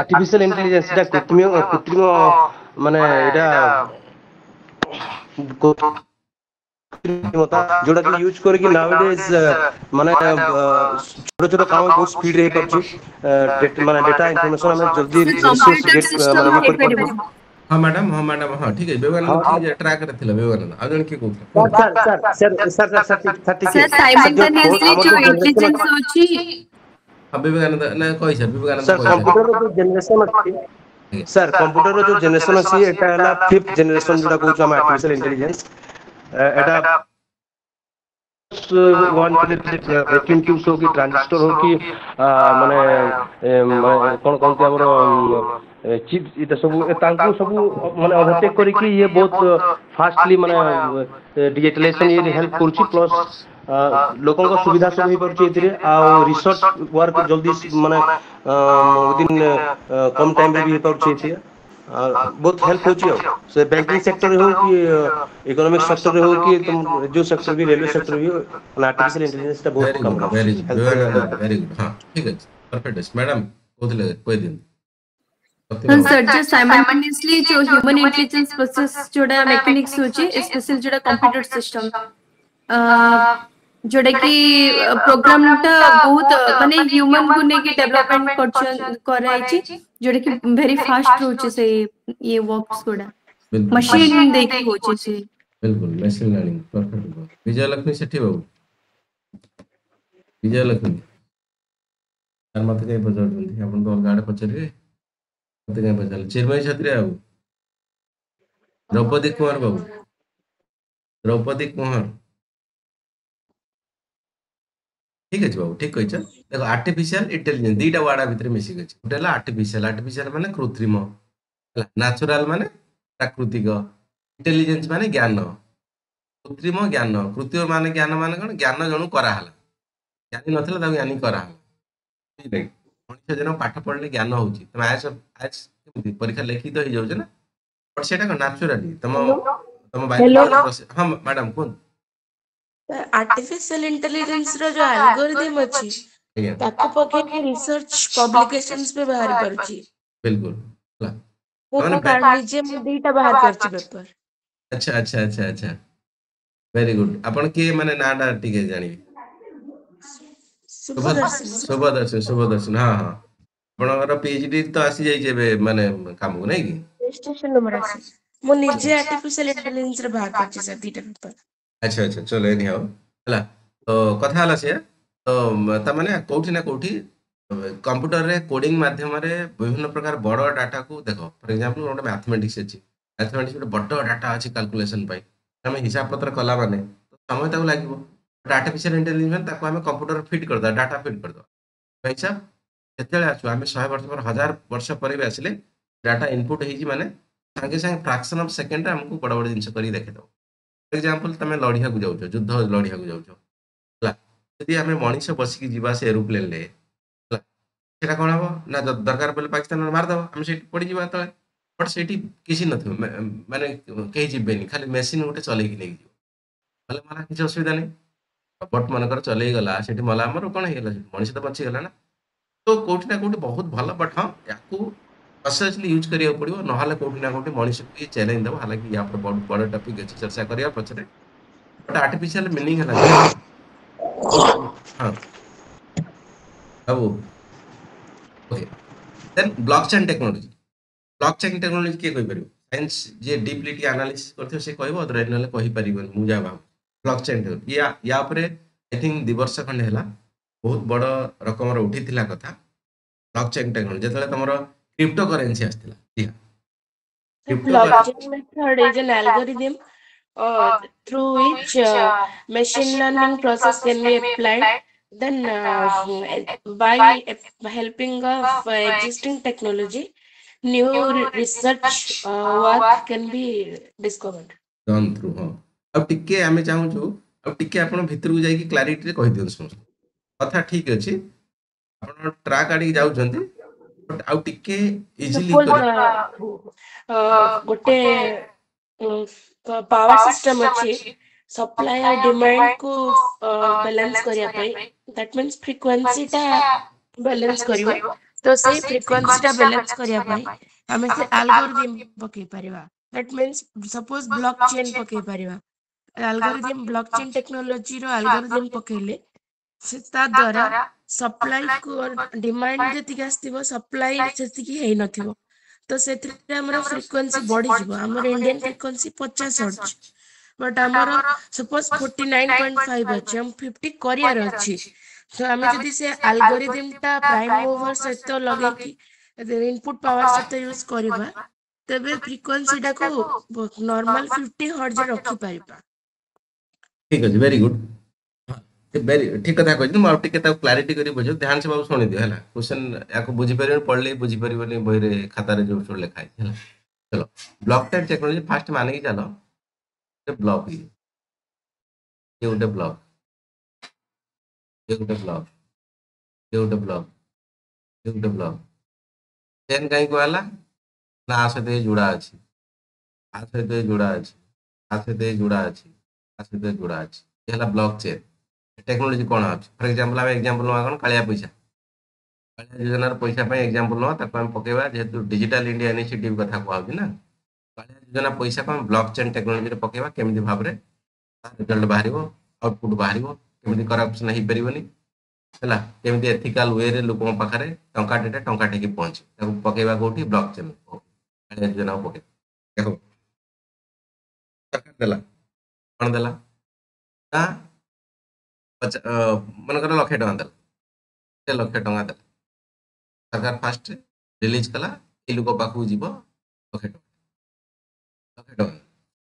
आर्टिफिशियल इंटेलिजेंस এটা কৃত্রিম মানে এটা কৃত্রিমতা जोटा कि यूज करके नाउडेज माने छोटे छोटे काम बहुत स्पीड रे परछि माने डेटा इंफॉर्मेशन हमें जल्दी रिसोर्स गेट माने ये कर परछि हाँ मैडम हाँ ठीक है विवेकानंद ठीक है ट्रैक रे थिला विवेकानंद आ जण की कहू सर साइमल्टेनियसली जो इंटेलिजेंस होची हाँ विवेकानंद ना कहि सर विवेकानंद सर कंप्यूटर जो जनरेशन अछि सर कंप्यूटर जो जनरेशन अछि एटा हला 5th जनरेशन जोटा कहू हम आर्टिफिशियल इंटेलिजेंस एटा वन वैक्यूम ट्यूब्स हो कि ट्रांजिस्टर हो कि माने कोन कोन हमर चिप इटा सब तांकु सब माने ओवरटेक करी कि ये बहुत फास्टली माने डिजिटलाइजेशन ये हेल्प करछि प्लस लोकन को सुविधा सब होई परछि इतरे आ रिसर्च वर्क जल्दी माने विदिन कम टाइम रे भी होई परछि इतरे बहुत हेल्प होछि से बैंकिंग सेक्टर हो कि इकोनॉमिक सेक्टर हो कि तुम जो सेक्टर भी रेलवे सेक्टर भी आर्टिफिशियल इंटेलिजेंस ता बहुत काम वेरी गुड हाँ ठीक है परफेक्ट मैडम कहथिले कोई दिन सर जो साइमल्टेनियसली जो ह्यूमन इंटेलिजेंस प्रोसेस जोड़ा मैकेनिक्स होची स्पेशल जोड़ा कंप्यूटर सिस्टम जोड़ा कि प्रोग्राम टा बहुत माने ह्यूमन को ने के डेवलपमेंट कराई छी जोड़ा कि वेरी फास्ट होची से ये वर्क्स कोडा मशीन देखि होची से बिल्कुल मशीन लर्निंग परफेक्ट विजय लक्ष्मी सेठी बाबू विजय लक्ष्मी यार मत कहीं बजार दंती अपन तो अलग आड़े पचरिए मत कहीं बजार चिरमय छत्री बाबू द्रौपदी कुमार बाबू द्रौपदी कुमार ठीक है बाबू ठीक कहिछ देखो आर्टिफिशियल इंटेलिजेंस दीटा वाडा भितर मिसी गछ उटेला आर्टिफिशियल माने कृत्रिम नेचुरल माने प्राकृतिक इंटेलिजेंस माने ज्ञान कृत्रिम माने ज्ञान माने कोन ज्ञान जणु करा हला ज्ञानी नथला ता ज्ञानी करा हला मनुष्य जन पाठ पढ़ले ज्ञान होची तुम आज परीक्षा लिखी तो हो जाउछ ना बट सेटा को नेचुरली तुम बायोलॉजी हां मैडम कोन आर्टिफिशियल इंटेलिजेंस रो जो एल्गोरिदम अछि ताको पके के रिसर्च पब्लिकेशंस पे बाहर परछि बिल्कुल माने निजे में दीटा बाहर करछि पेपर अच्छा वेरी गुड अपन के माने नाडा टिके जानिबे शुभदर्शन हाँ आपनकर पीएचडी तो आसी जाई जेबे माने काम को नहीं की रजिस्ट्रेशन नंबर अछि मो निजे आर्टिफिशियल इंटेलिजेंस रे बाहर करछि सर दीटा पेपर अच्छा चलो एनी हाउ हला तो कथा हला से तो ता माने कोठी ना कोठी कंप्यूटर रे कोडिंग माध्यम रे विभिन्न प्रकार बड़ डाटा को देखो फॉर एग्जांपल गोटे मैथमेटिक्स अछि मैथमेटिक्स गोटे बड़ डाटा अछि कैलकुलेशन पाई हमें हिसाब पत्र कला माने तो समय ताको लागबो आर्टिफिशियल इंटेलिजेंस ताको हमें कंप्यूटर फिट कर दा डाटा फिट कर दो पैसा केतेले आछु हमें 100 वर्ष पर 1000 वर्ष पर भी आसिले डाटा इनपुट हेजी माने संगे संगे फ्रैक्शन ऑफ सेकंड रे हमको बड़ बड़ जिंस करी देखे दो फॉर एग्जांपल तमे लढिया को जाउछो युद्ध लढिया को जाउछो हला यदि हमें मनीष बसी की जीवा से एरोप्लेन ले हला सेटा कोन हबो ना दरकार पले पाकिस्तान में मार दबो हम सेठी पड़ी जीवा तो बट सेठी किसी नथि माने कहि जिबेनी खाली मशीन उठे चले की नहीं भले मला किछ असुविधा नहीं बट मनकर चले गला सेठी मला हमर कोन हेला मनीष तो बची गला ना तो कोठी ना कोठी बहुत भलो बट हां याकू कन्सियसली यूज करिया पड़ियो न हाले कोठी ना कोठी मनीष को ये चैलेंज दबो हालांकि या पर बहुत बड़ा टॉपिक अछि चर्चा करिया पछरे बट आर्टिफिशियल मीनिंग है हां अब ओके देन ब्लॉकचेन टेक्नोलॉजी के कहि परियो साइंस जे डीपली एनालिसिस करथियो से कहबो अदर नले कहि परिबन मु जा भाव ब्लॉकचेन या ऊपर आई थिंक 2 वर्ष खंड हैला बहुत बड़ रकम उठी थिला कथा ब्लॉकचेन टेक्नोलॉजी जतले तमरो क्रिप्टो करेंसी आस्थिला blockchain method is an algorithm through which machine learning process can be applied. Then, by helping of existing technology, new research work can be discovered. done through ହଁ ଆଉ ଟିକେ ଆମେ ଚାହୁଁଛୁ ଆଉ ଟିକେ ଆପଣ ଭିତରକୁ ଯାଇକି କ୍ଲାରିଟିରେ କହିଦିଅନ୍ତୁ ସମସ୍ତେ କଥା ଠିକ ଅଛି ଆପଣ ଟ୍ରାକ୍ ଆଡ଼ିକି ଯାଉଛନ୍ତି ବଟ୍ ଆଉ ଟିକେ ଇଜିଲି Suppose କରି ଗୋଟେ ପାୱାର ସିଷ୍ଟମ ଅଛି, ସପ୍ଲାଏ ଆଉ ଡିମାଣ୍ଡ କୁ ବାଲାନ୍ସ କରିବା ପାଇଁ, ଦ୍ୟାଟ ମିନ୍ସ ଫ୍ରିକ୍ୱେନ୍ସି ଟା ବାଲାନ୍ସ କରିବ। ତ ସେଇ ଫ୍ରିକ୍ୱେନ୍ସି ଟା ବାଲାନ୍ସ କରିବା ପାଇଁ ଆମେ ସେ ଆଲଗୋରିଦମ ପକେଇ ପାରିବା। That means suppose block chain ପକେଇ ପାରିବା। ଆଲଗୋରିଦମ ବ୍ଲକ ଚେନ୍ ଟେକ୍ନୋଲୋଜିର ଆଲଗୋରିଦମ ପକେଇଲେ ସେ ତା ଦ୍ୱାରା ସପ୍ଲାଇ କୁ ଡିମାଣ୍ଡ ଯେତିକି ଆସିଥିବ ସପ୍ଲାଇ ସେତିକି ହେଇନଥିବ। ତ ସେଥିରେ ଆମର ଫ୍ରିକ୍ୱେନ୍ସି ବଢିଯିବ। ଆମର ଇଣ୍ଡିଆନ ଫ୍ରିକ୍ୱେନ୍ସି 50 ହର୍ଟ୍ଜ, ବଟ୍ ଆମର ସପୋଜ 49.5 ଅଛି, ଆମ 50 କରିବାର ଅଛି। ତ ଆମେ ଯଦି ସେ ଆଲଗୋରିଦମ ଟା ପ୍ରାଇମ ମୁଭର ସହିତ ଲଗେଇକି ଇନପୁଟ ପାୱାର ସହିତ ୟୁଜ କରିବା, ତେବେ ଫ୍ରିକ୍ୱେନ୍ସି ଟାକୁ ନର୍ମାଲ 50 ହର୍ଟ୍ଜ ରଖିପାରିବା। ଠିକ ଅଛି ଭେରି ଗୁଡ୍ ଭେରି ଠିକ କଥା କହିଛି ମୁଁ ଆଉ ଟିକେ ତାକୁ କ୍ଲାରିଟି କରି ବୁଝାଉ ଧ୍ୟାନ ସେ ବାବୁ ଶୁଣିଦିଅ ହେଲା କ୍ୱେଶ୍ଚନ ୟାକୁ ବୁଝିପାରିବନି ପଢିଲେ ବୁଝିପାରିବନି ବହିରେ ଖାତାରେ ଯୋଉ ସବୁ ଲେଖା ହେଇଛି ହେଲା ଚलो ବ୍ଲକ ଟାଇପ ଟେକ୍ନୋଲୋଜି ଫାଷ୍ଟ ମାନିକି ଚାଲ ବ୍ଲକ ଇଏ ଗୋଟେ ବ୍ଲକ ये ଗୋଟେ ବ୍ଲକ ये ଗୋଟେ ବ୍ଲକ ये ଗୋଟେ ବ୍ଲକ ଚେନ୍ କାହିଁ କୁହାହେଲା ନା ଆ ସହିତ ଯୋଡ଼ା ଅଛି ଆ ସହିତ ଯୋଡ଼ା ଅଛି ଆ ସହିତ ଯୋଡ଼ା ଅଛି ଆ ସହିତ ଯୋଡ଼ା ଅଛି ये ହେଲା ବ୍ଲକ ଚେନ୍ टेक्नोलोजी कौन ଅଛି ଫର ଏକ୍ଜାମ୍ପଲ ଆମେ ଏକ୍ଜାମ୍ପଲ ନେବା କ'ଣ କାଳିଆ ପଇସା କାଳିଆ ଯୋଜନାର ପଇସା ପାଇଁ ଏକ୍ଜାମ୍ପଲ ନେବା ତାକୁ ଆମେ ପକେଇବା ଯେହେତୁ ଡିଜିଟାଲ ଇଣ୍ଡିଆ ଇନିସିଏଟିଭ କଥା କୁହାହଉଛି ନା କାଳିଆ ଯୋଜନା ପଇସାକୁ ଆମେ ବ୍ଲକ ଚେନ୍ ଟେକ୍ନୋଲୋଜିରେ ପକେଇବା କେମିତି ଭାବରେ ରେଜଲ୍ଟ ବାହାରିବ ଆଉଟପୁଟ ବାହାରିବ କେମିତି କରପ୍ସନ ହେଇପାରିବନି ହେଲା କେମିତି ଏଥିକାଲ ୱେରେ ଲୋକଙ୍କ ପାଖରେ ଟଙ୍କାଟେ ଟଙ୍କାଟେ ପହଞ୍ଚିବ ତାକୁ ପକେଇବା କୋଉଠି ବ୍ଲକ ଚେନ୍ କାଳିଆ ଯୋଜନାକୁ ପକେଇବା ଦେଖ ସରକାର ଦେଲା କ'ଣ ଦେଲା ନା ମନେକର 1,00,000 ଟଙ୍କା ଦେଲା 1,00,000 ଟଙ୍କା ଦେଲା सरकार फास्ट रिलीज कला ए लोक पाखु जीव 1,00,000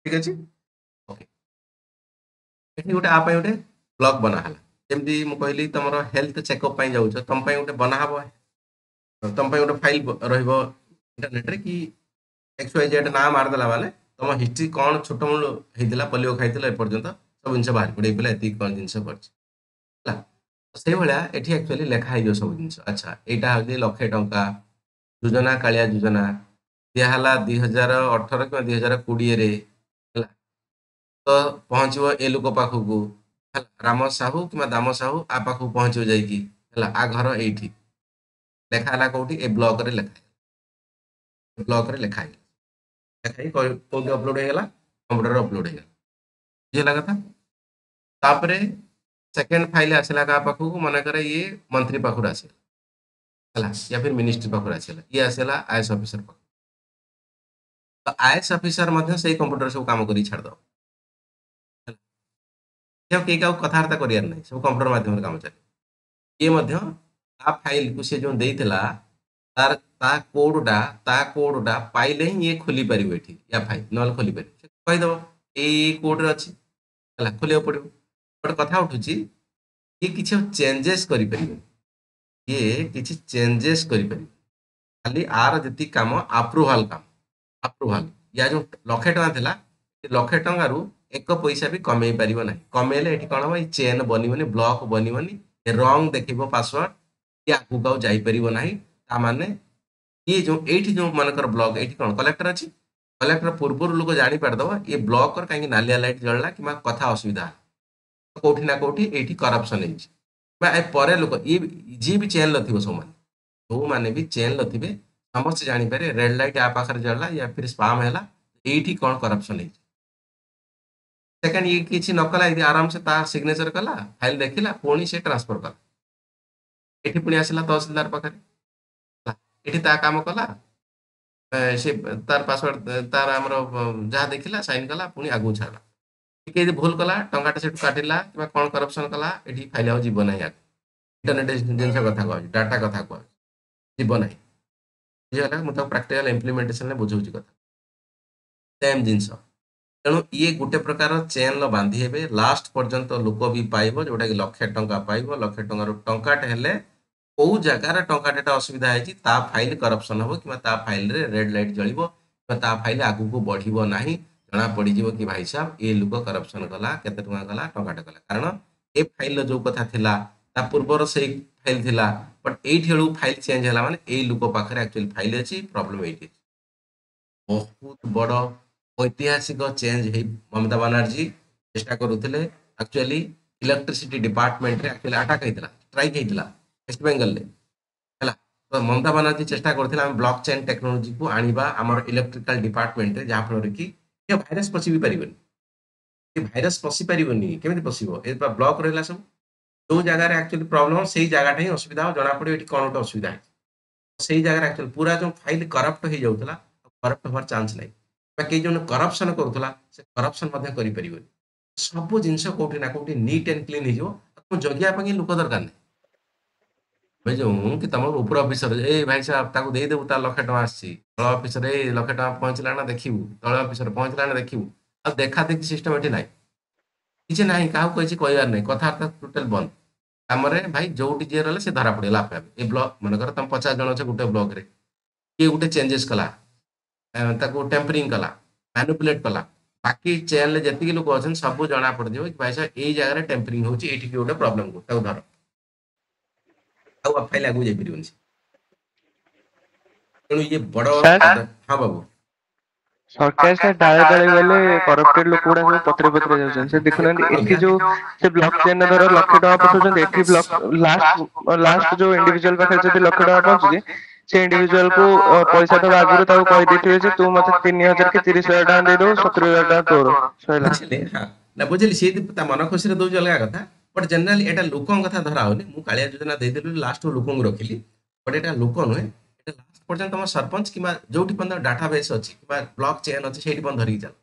ठीक अच्छे ओके एठी गोटे आ गोटे ब्लॉग बना हला जेमती मु कहली तुम हेल्थ चेकअप जाऊँ तुम गोटे बना हम तुम गोटे फाइल रहिबो इंटरनेट रे कि XYZ ना मारदेला माने तुम हिस्ट्री कौन छोट मूल होता पोलियो खाई एपर्तंत सब जिन बाहर पड़े पे ये कौन जिन कर से भाया एठी एक्चुअली लेखा हो सब जिन अच्छा यहाँ हूँ 1,00,000 टंका योजना कालिया योजना दिहला 2018 कि 2020 तो पहुँचो ए लोक पाखक राम साहू कि दाम साहू आ पाखक पहुँचो जाकि आ घर ये लेखाला कौटी ए ब्लॉक रे लेखा ब्लॉक रे लेखा कौन अपलोड होगा कंप्यूटर अपलोड होगा कथा तापरे सेकेंड फाइल आसला क्या पाखक मनकर ये मंत्री पाखर आसला या फिर मिनिस्ट्री पाखर आसला ये आसला आईएएस ऑफिसर पाख तो आईएएस ऑफिसर से कंप्यूटर सब काम कर छाड़ दो कई क्या कथबार्ता करार ना सब कंप्यूटर मध्यम काम चले ये फाइल को सी जो देता तार कोडटा पाइले ही ये खोली पार या फाइल ना खोली पार कहीदेव ये कोड्रे अच्छी खोलिया पड़ो बट कथा उठू ये किसी चेंजेस करें ये किसी चेंजेस करें खाली आर जी काम अप्रूवाल या जो 1,00,000 टଙ୍କା थिला 1,00,000 टंकारु 1 पैसा भी कमे पारिबो नाही कमेले एठी कोन भाई चेन बनिबनी ब्लॉक बनिबनी रॉन्ग देखिबो पासवर्ड या आगु गाउ जाई परिबो नाही ता माने ये जो एठी जो मानकर ब्लॉक एठी कोन कलेक्टर अछि कलेक्टर पूर्व लोक जानि पार दबो ये ब्लॉक कर काहे नालिया लाइट जळला कि कथा असुविधा कोठी ना कोठी एठी करप्शन ହେଇଛି बा ए परे लोक ये जी भी चेन लथिबो सब माने जो माने भी लथिबे लथिबे समस्त जानि पारे रेड लाइट आ पाखर जळला या फिर स्पैम हैला एठी कोन करप्शन ହେଇଛି सेकंड ये किसी न कला यदि आराम से ता सिग्नेचर कला फाइल देखिला पुणी से ट्रांसफर कला एठी पुणी आसिला तहसीलदार पाखरे एठी ता काम कला से तार पासवर्ड तार हमरो जहाँ देखिला साइन कला पुणी आगु छाला के भूल कला टंगाटा से काटिला कि कौन करप्शन कला एठी फाइल आ जीव नाही इंटरनेट जिनस कथा कह डाटा कथा कह जीव नाही बुझीगला मु तो प्रैक्टिकल इम्प्लीमेंटेशन में बुझाऊँ कथा सेम जिनस ତେଣୁ ଇଏ ଗୋଟେ ପ୍ରକାର ଚେନ୍ ବାନ୍ଧି ହେବେ ଲାଷ୍ଟ ପର୍ଯ୍ୟନ୍ତ ଲୋକ ବି ପାଇବ ଯୋଉଟା କି ଲକ୍ଷେ ଟଙ୍କା ପାଇବ ଲକ୍ଷେ ଟଙ୍କାରୁ ଟଙ୍କାଟେ ହେଲେ କୋଉ ଜାଗାରେ ଟଙ୍କାଟେ ଅସୁବିଧା ହେଇଛି ତା ଫାଇଲ କରପସନ ହବ କିମ୍ବା ତା ଫାଇଲରେ ରେଡ୍ ଲାଇଟ୍ ଜଳିବ କିମ୍ବା ତା ଫାଇଲ ଆଗକୁ ବଢିବ ନାହିଁ ଜଣା ପଡିଯିବ କି ଭାଇ ସାହେବ ଏ ଲୋକ କରପସନ କଲା କେତେ ଟଙ୍କା କଲା ଟଙ୍କାଟେ କଲା କାରଣ ଏ ଫାଇଲର ଯୋଉ କଥା ଥିଲା ତା ପୂର୍ବର ସେଇ ଫାଇଲ ଥିଲା ବଟ୍ ଏଇଠି ବେଳକୁ ଫାଇଲ ଚେଞ୍ଜ ହେଲା ମାନେ ଏଇ ଲୋକ ପାଖରେ ଆକ୍ଚୁଆଲି ଫାଇଲ ଅଛି ପ୍ରୋବ୍ଲେମ ଏଇଠି ଅଛି ବହୁତ ବଡ ଐତିହାସିକ ଚେଞ୍ଜ ହେଇ ମମତା ବାନାର୍ଜୀ ଚେଷ୍ଟା କରୁଥିଲେ ଆକ୍ଚୁଆଲି ଇଲେକ୍ଟ୍ରିସିଟି ଡିପାର୍ଟମେଣ୍ଟରେ ଆକ୍ଚୁଆଲି ଆଟାକ୍ ହେଇଥିଲା ଷ୍ଟ୍ରାଇକ୍ ହେଇଥିଲା ୱେଷ୍ଟ ବେଙ୍ଗଲରେ ହେଲା ତ ମମତା ବାନାର୍ଜୀ ଚେଷ୍ଟା କରୁଥିଲେ ଆମେ ବ୍ଲକ ଚେନ୍ ଟେକ୍ନୋଲୋଜିକୁ ଆଣିବା ଆମର ଇଲେକ୍ଟ୍ରିକାଲ ଡିପାର୍ଟମେଣ୍ଟରେ ଯାହାଫଳରେ କି ଏ ଭାଇରସ ପଶି ବି ପାରିବନି ଏ ଭାଇରସ ପଶି ପାରିବନି କେମିତି ପଶିବ ଏ ବ୍ଲକ ରହିଲା ସବୁ ଯୋଉ ଜାଗାରେ ଆକ୍ଚୁଆଲି ପ୍ରୋବ୍ଲେମ ସେଇ ଜାଗାଟା ହିଁ ଅସୁବିଧା ହବ ଜଣା ପଡିବ ଏଠି କଣ ଗୋଟେ ଅସୁବିଧା ହେଇଛି ସେଇ ଜାଗାରେ ଆକ୍ଚୁଆଲି ପୁରା ଯୋଉ ଫାଇଲ କରପ୍ଟ ହେଇଯାଉଥିଲା କରପ୍ଟ ହବାର ଚାନ୍ସ ନାହିଁ ବା କେହି ଜଣେ କରପସନ କରୁଥିଲା ସେ କରପସନ ମଧ୍ୟ କରିପାରିବନି ସବୁ ଜିନିଷ କୋଉଠି ନା କୋଉଠି ନିଟ୍ ଆଣ୍ଡ କ୍ଲିନ୍ ହେଇଯିବ ତାକୁ ଜଗିବା ପାଇଁ ଲୋକ ଦରକାର ନାହିଁ ବୁଝିବୁ କି ତମ ଉପର ଅଫିସର ଏଇ ଭାଇ ସାହେବ ତାକୁ ଦେଇଦେବୁ ତା ଲକ୍ଷେ ଟଙ୍କା ଆସିଛି ତଳ ଅଫିସର ଏଇ ଲକ୍ଷେ ଟଙ୍କା ପହଞ୍ଚିଲା ନା ଦେଖିବୁ ତଳ ଅଫିସର ପହଞ୍ଚିଲା ନା ଦେଖିବୁ ଆଉ ଦେଖା ଦେଖି ସିଷ୍ଟମ ଏଠି ନାହିଁ କିଛି ନାହିଁ କାହାକୁ କିଛି କହିବାର ନାହିଁ କଥାବାର୍ତ୍ତା ଟୋଟାଲ ବନ୍ଦ କାମରେ ଭାଇ ଯୋଉଠି ଯିଏ ରହିଲେ ସେ ଧରା ପଡିଗଲା ଆପେ ଆପେ ଏ ବ୍ଲକ ମନେକର ତମ 50 ଜଣ ଅଛ ଗୋଟେ ବ୍ଲକରେ କିଏ ଗୋଟେ ଚେଞ୍ଜେସ୍ କଲା ତାକୁ ଟେମ୍ପରିଂ କଲା ମ୍ୟାନିପୁଲେଟ୍ କଲା ବାକି ଚେନ୍ରେ ଯେତିକି ଲୋକ ଅଛନ୍ତି ସବୁ ଜଣା ପଡିଯିବ କି ଭାଇ ସାହେବ ଏଇ ଜାଗାରେ ଟେମ୍ପରିଂ ହଉଛି ଏଇଠିକି ଗୋଟେ ପ୍ରୋବ୍ଲେମ କରୁ ତାକୁ ଧର ଆଉ ଫାଇଲ ଆଗକୁ ଯାଇପାରିବନି ତେଣୁ ଇଏ ବଡ ସାର୍ ହଁ ବାବୁ ସରକାର ସାର୍ ଡାଳେ ଡାଳେ ଗଲେ କରପ୍ଟେଡ ଲୋକ ଗୁଡା ସବୁ ପତ୍ରେ ପତ୍ରେ ଯାଉଛନ୍ତି ସେ ଦେଖୁନାହାନ୍ତି ଏଠି ଯୋଉ ସେ ବ୍ଲକ ଚେନ୍ ଧର ଲକ୍ଷେ ଟଙ୍କା ପଠଉଛନ୍ତି ଏଠି ବ୍ଲକ ଲାଷ୍ଟ ଯୋଉ ଇଣ୍ଡିଭିଜୁଆଲ ପାଖରେ ଯଦି ଲକ୍ଷେ ଟଙ୍କା ପହଞ୍ଚୁଛି ସେ ଇଣ୍ଡିଭିଜୁଆଲ କୁ ପଇସା ଦବା ଆଗରୁ ତାକୁ କହିଦେଇଥିବେ ଯେ ତୁ ମତେ 3,000 କି 30,000 ଟଙ୍କା ଦେଇଦବୁ 70,000 ଟଙ୍କା ତୋର ସଇଲା। ବୁଝିଲେ ହଁ ନା ବୁଝିଲି ସିଏ ତା ମନ ଖୁସିରେ ଦଉଛି ଅଲଗା କଥା ବଟ୍ ଜେନେରାଲି ଏଇଟା ଲୋକଙ୍କ କଥା ଧରା ହଉନି ମୁଁ କାଳିଆ ଯୋଜନା ଦେଇଦେଲି ଲାଷ୍ଟ ଲୋକଙ୍କୁ ରଖିଲି ବଟ୍ ଏଇଟା ଲୋକ ନୁହେଁ ଏଇଟା ଲାଷ୍ଟ ପର୍ଯ୍ୟନ୍ତ ତମ ସରପଞ୍ଚ କିମ୍ବା ଯୋଉଠି ପର୍ଯ୍ୟନ୍ତ ଡାଟା ବେସ୍ ଅଛି କିମ୍ବା ବ୍ଲକ ଚେନ୍ ଅଛି ସେଇଠି ପର୍ଯ୍ୟନ୍ତ ଧରିକି ଚାଲ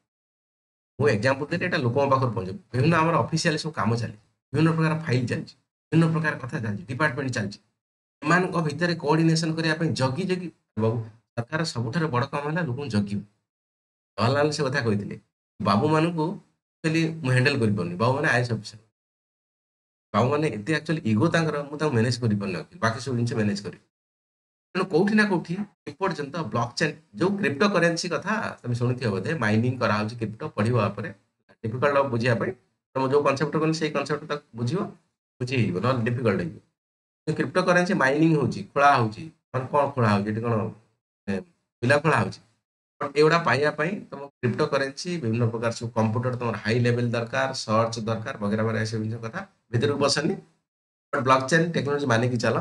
ମୁଁ ଏକ୍ଜାମ୍ପଲ ଦେଲି ଏଇଟା ଲୋକଙ୍କ ପାଖରୁ ପହଞ୍ଚିବ ବିଭିନ୍ନ ଆମର ଅଫିସିଆଲି ସବୁ କାମ ଚାଲିଛି ବିଭିନ୍ନ ପ୍ରକାର ଫାଇଲ ଚାଲିଛି ବିଭିନ୍ନ ପ୍ରକାର କଥା ଚାଲିଛି ଡିପାର୍ଟମେଣ୍ଟ ଚାଲିଛି ଏମାନଙ୍କ ଭିତରେ କୋଅର୍ଡିନେସନ କରିବା ପାଇଁ ଜଗି ଜଗି ବାବୁ ସରକାର ସବୁଠାରୁ ବଡ କାମ ହେଲା ଲୋକଙ୍କୁ ଜଗିବ ଜବାହରଲାଲ ସେ କଥା କହିଥିଲେ ବାବୁମାନଙ୍କୁ ଆକ୍ଚୁଆଲି ମୁଁ ହ୍ୟାଣ୍ଡେଲ କରିପାରୁନି ବାବୁମାନେ ଆଇଏଏସ୍ ଅଫିସର ବାବୁମାନେ ଏତେ ଆକ୍ଚୁଆଲି ଇଗୋ ତାଙ୍କର ମୁଁ ତାଙ୍କୁ ମ୍ୟାନେଜ କରିପାରୁନି ବାକି ସବୁ ଜିନିଷ ମ୍ୟାନେଜ କରିବି ତେଣୁ କୋଉଠି ନା କୋଉଠି ଏପର୍ଯ୍ୟନ୍ତ ବ୍ଲକ ଚେନ୍ ଯୋଉ କ୍ରିପ୍ଟୋ କରେନ୍ସି କଥା ତମେ ଶୁଣିଥିବ ବୋଧେ ମାଇନିଂ କରାହଉଛି କ୍ରିପ୍ଟୋ ପଢିବା ପରେ ଡିଫିକଲ୍ଟ ବୁଝିବା ପାଇଁ ତମ ଯୋଉ କନସେପ୍ଟ କଲି ସେଇ କନସେପ୍ଟ ତାକୁ ବୁଝିବ ବୁଝି ହେଇଯିବ ନହେଲେ ଡିଫିକଲ୍ଟ ହେଇଯିବ କ୍ରିପ୍ଟୋ କରେନ୍ସି ମାଇନିଂ ହଉଛି ଖୋଳା ହଉଛି ମାନେ କଣ ଖୋଳା ହଉଛି ଏଠି କଣ ପିଲା ଖୋଳା ହଉଛି ବଟ୍ ଏଗୁଡ଼ା ପାଇବା ପାଇଁ ତମ କ୍ରିପ୍ଟୋ କରେନ୍ସି ବିଭିନ୍ନ ପ୍ରକାର ସବୁ କମ୍ପ୍ୟୁଟର ତମର ହାଇ ଲେଭେଲ ଦରକାର ସର୍ଚ୍ଚ ଦରକାର ବଗେରା ବଗେରା ଏସବୁ ଜିନିଷ କଥା ଭିତରକୁ ବସନି ବଟ୍ ବ୍ଲକ ଚେନ୍ ଟେକ୍ନୋଲୋଜି ମାନିକି ଚାଲ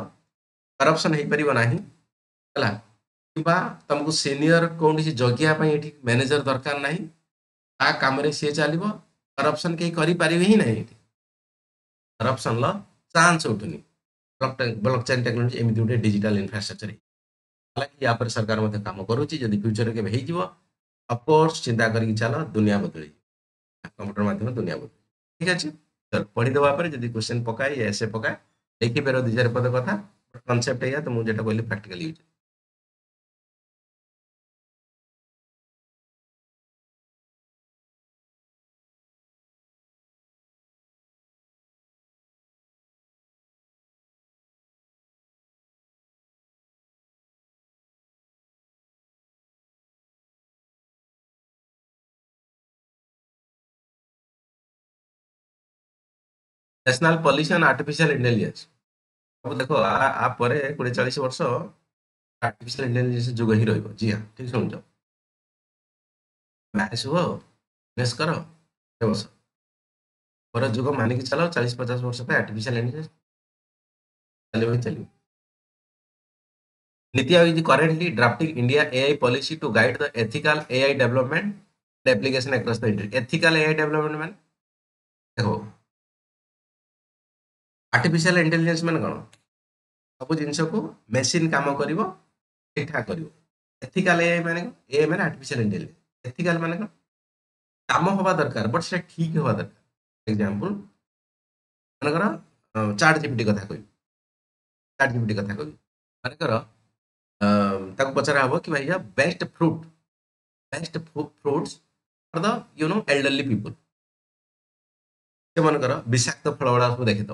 କରପସନ ହେଇପାରିବ ନାହିଁ ହେଲା କିମ୍ବା ତମକୁ ସିନିୟର କୌଣସି ଜଗିବା ପାଇଁ ଏଠି ମ୍ୟାନେଜର ଦରକାର ନାହିଁ ତା କାମରେ ସିଏ ଚାଲିବ କରପସନ କେହି କରିପାରିବେ ହିଁ ନାହିଁ ଏଠି କରପସନର ଚାନ୍ସ ଉଠୁନି ବ୍ଲକ ଚେନ୍ ଟେକ୍ନୋଲୋଜି ଏମିତି ଗୋଟେ ଡିଜିଟାଲ ଇନଫ୍ରାଷ୍ଟ୍ରକ୍ଚର हालांकि यहाँ पर सरकार मध्य काम करुच्ची जदि फ्यूचर के हो अफकोर्स चिंता करके चल दुनिया बदल कंप्यूटर माध्यम दुनिया बदल ठीक अच्छे चल पढ़ीदेवा जब क्वेश्चन पकाए या एसे पकाए देखी पार 2-4 पद कथा कनसेप्ट है तो मुझे कहली practical use national pollution artificial intelligence अब देखो आ परे 20-40 वर्ष आर्टिफिशियल इंटेलिजेंस जुग ही रहिबो जी हाँ ठीक सुन मैथ्स हुआ बिजनेस करो बस पर जुग मानिक चलो 40-50 वर्ष पे आर्टिफिशियल इंटेलिजेंस चलिए चलिए NITI Aayog is currently drafting India AI policy to guide the ethical AI development and application across the India. Ethical AI development ମାନେ देखो आर्टिफिशियल इंटेलिजेंस ମାନେ କଣ ସବୁ ଜିନିଷକୁ ମେସିନ୍ କାମ କରିବ ଠିକ୍ ଠାକ୍ କରିବ ଏଥିକାଲ ଏଆଇ ମାନେ ଏଆଇ ମାନେ ଆର୍ଟିଫିशियल इंटेलिजेंस ଏଥିକାଲ ମାନେ କଣ କାମ ହବା ଦରକାର ବଟ୍ ସେଟା ଠିକ୍ ହବା ଦରକାର ଏକ୍ସାମ୍ପଲ ମନେକର ଚାଟ୍ ଜିପିଟି କଥା କହିବି ଚାଟ୍ ଜିପିଟି କଥା କହିବି ମନେକର ତାକୁ ପଚରା ହବ କି ଭାଇ best fruits for the elderly people से मनकर विषाक्त फल गुड़ा सब देखिद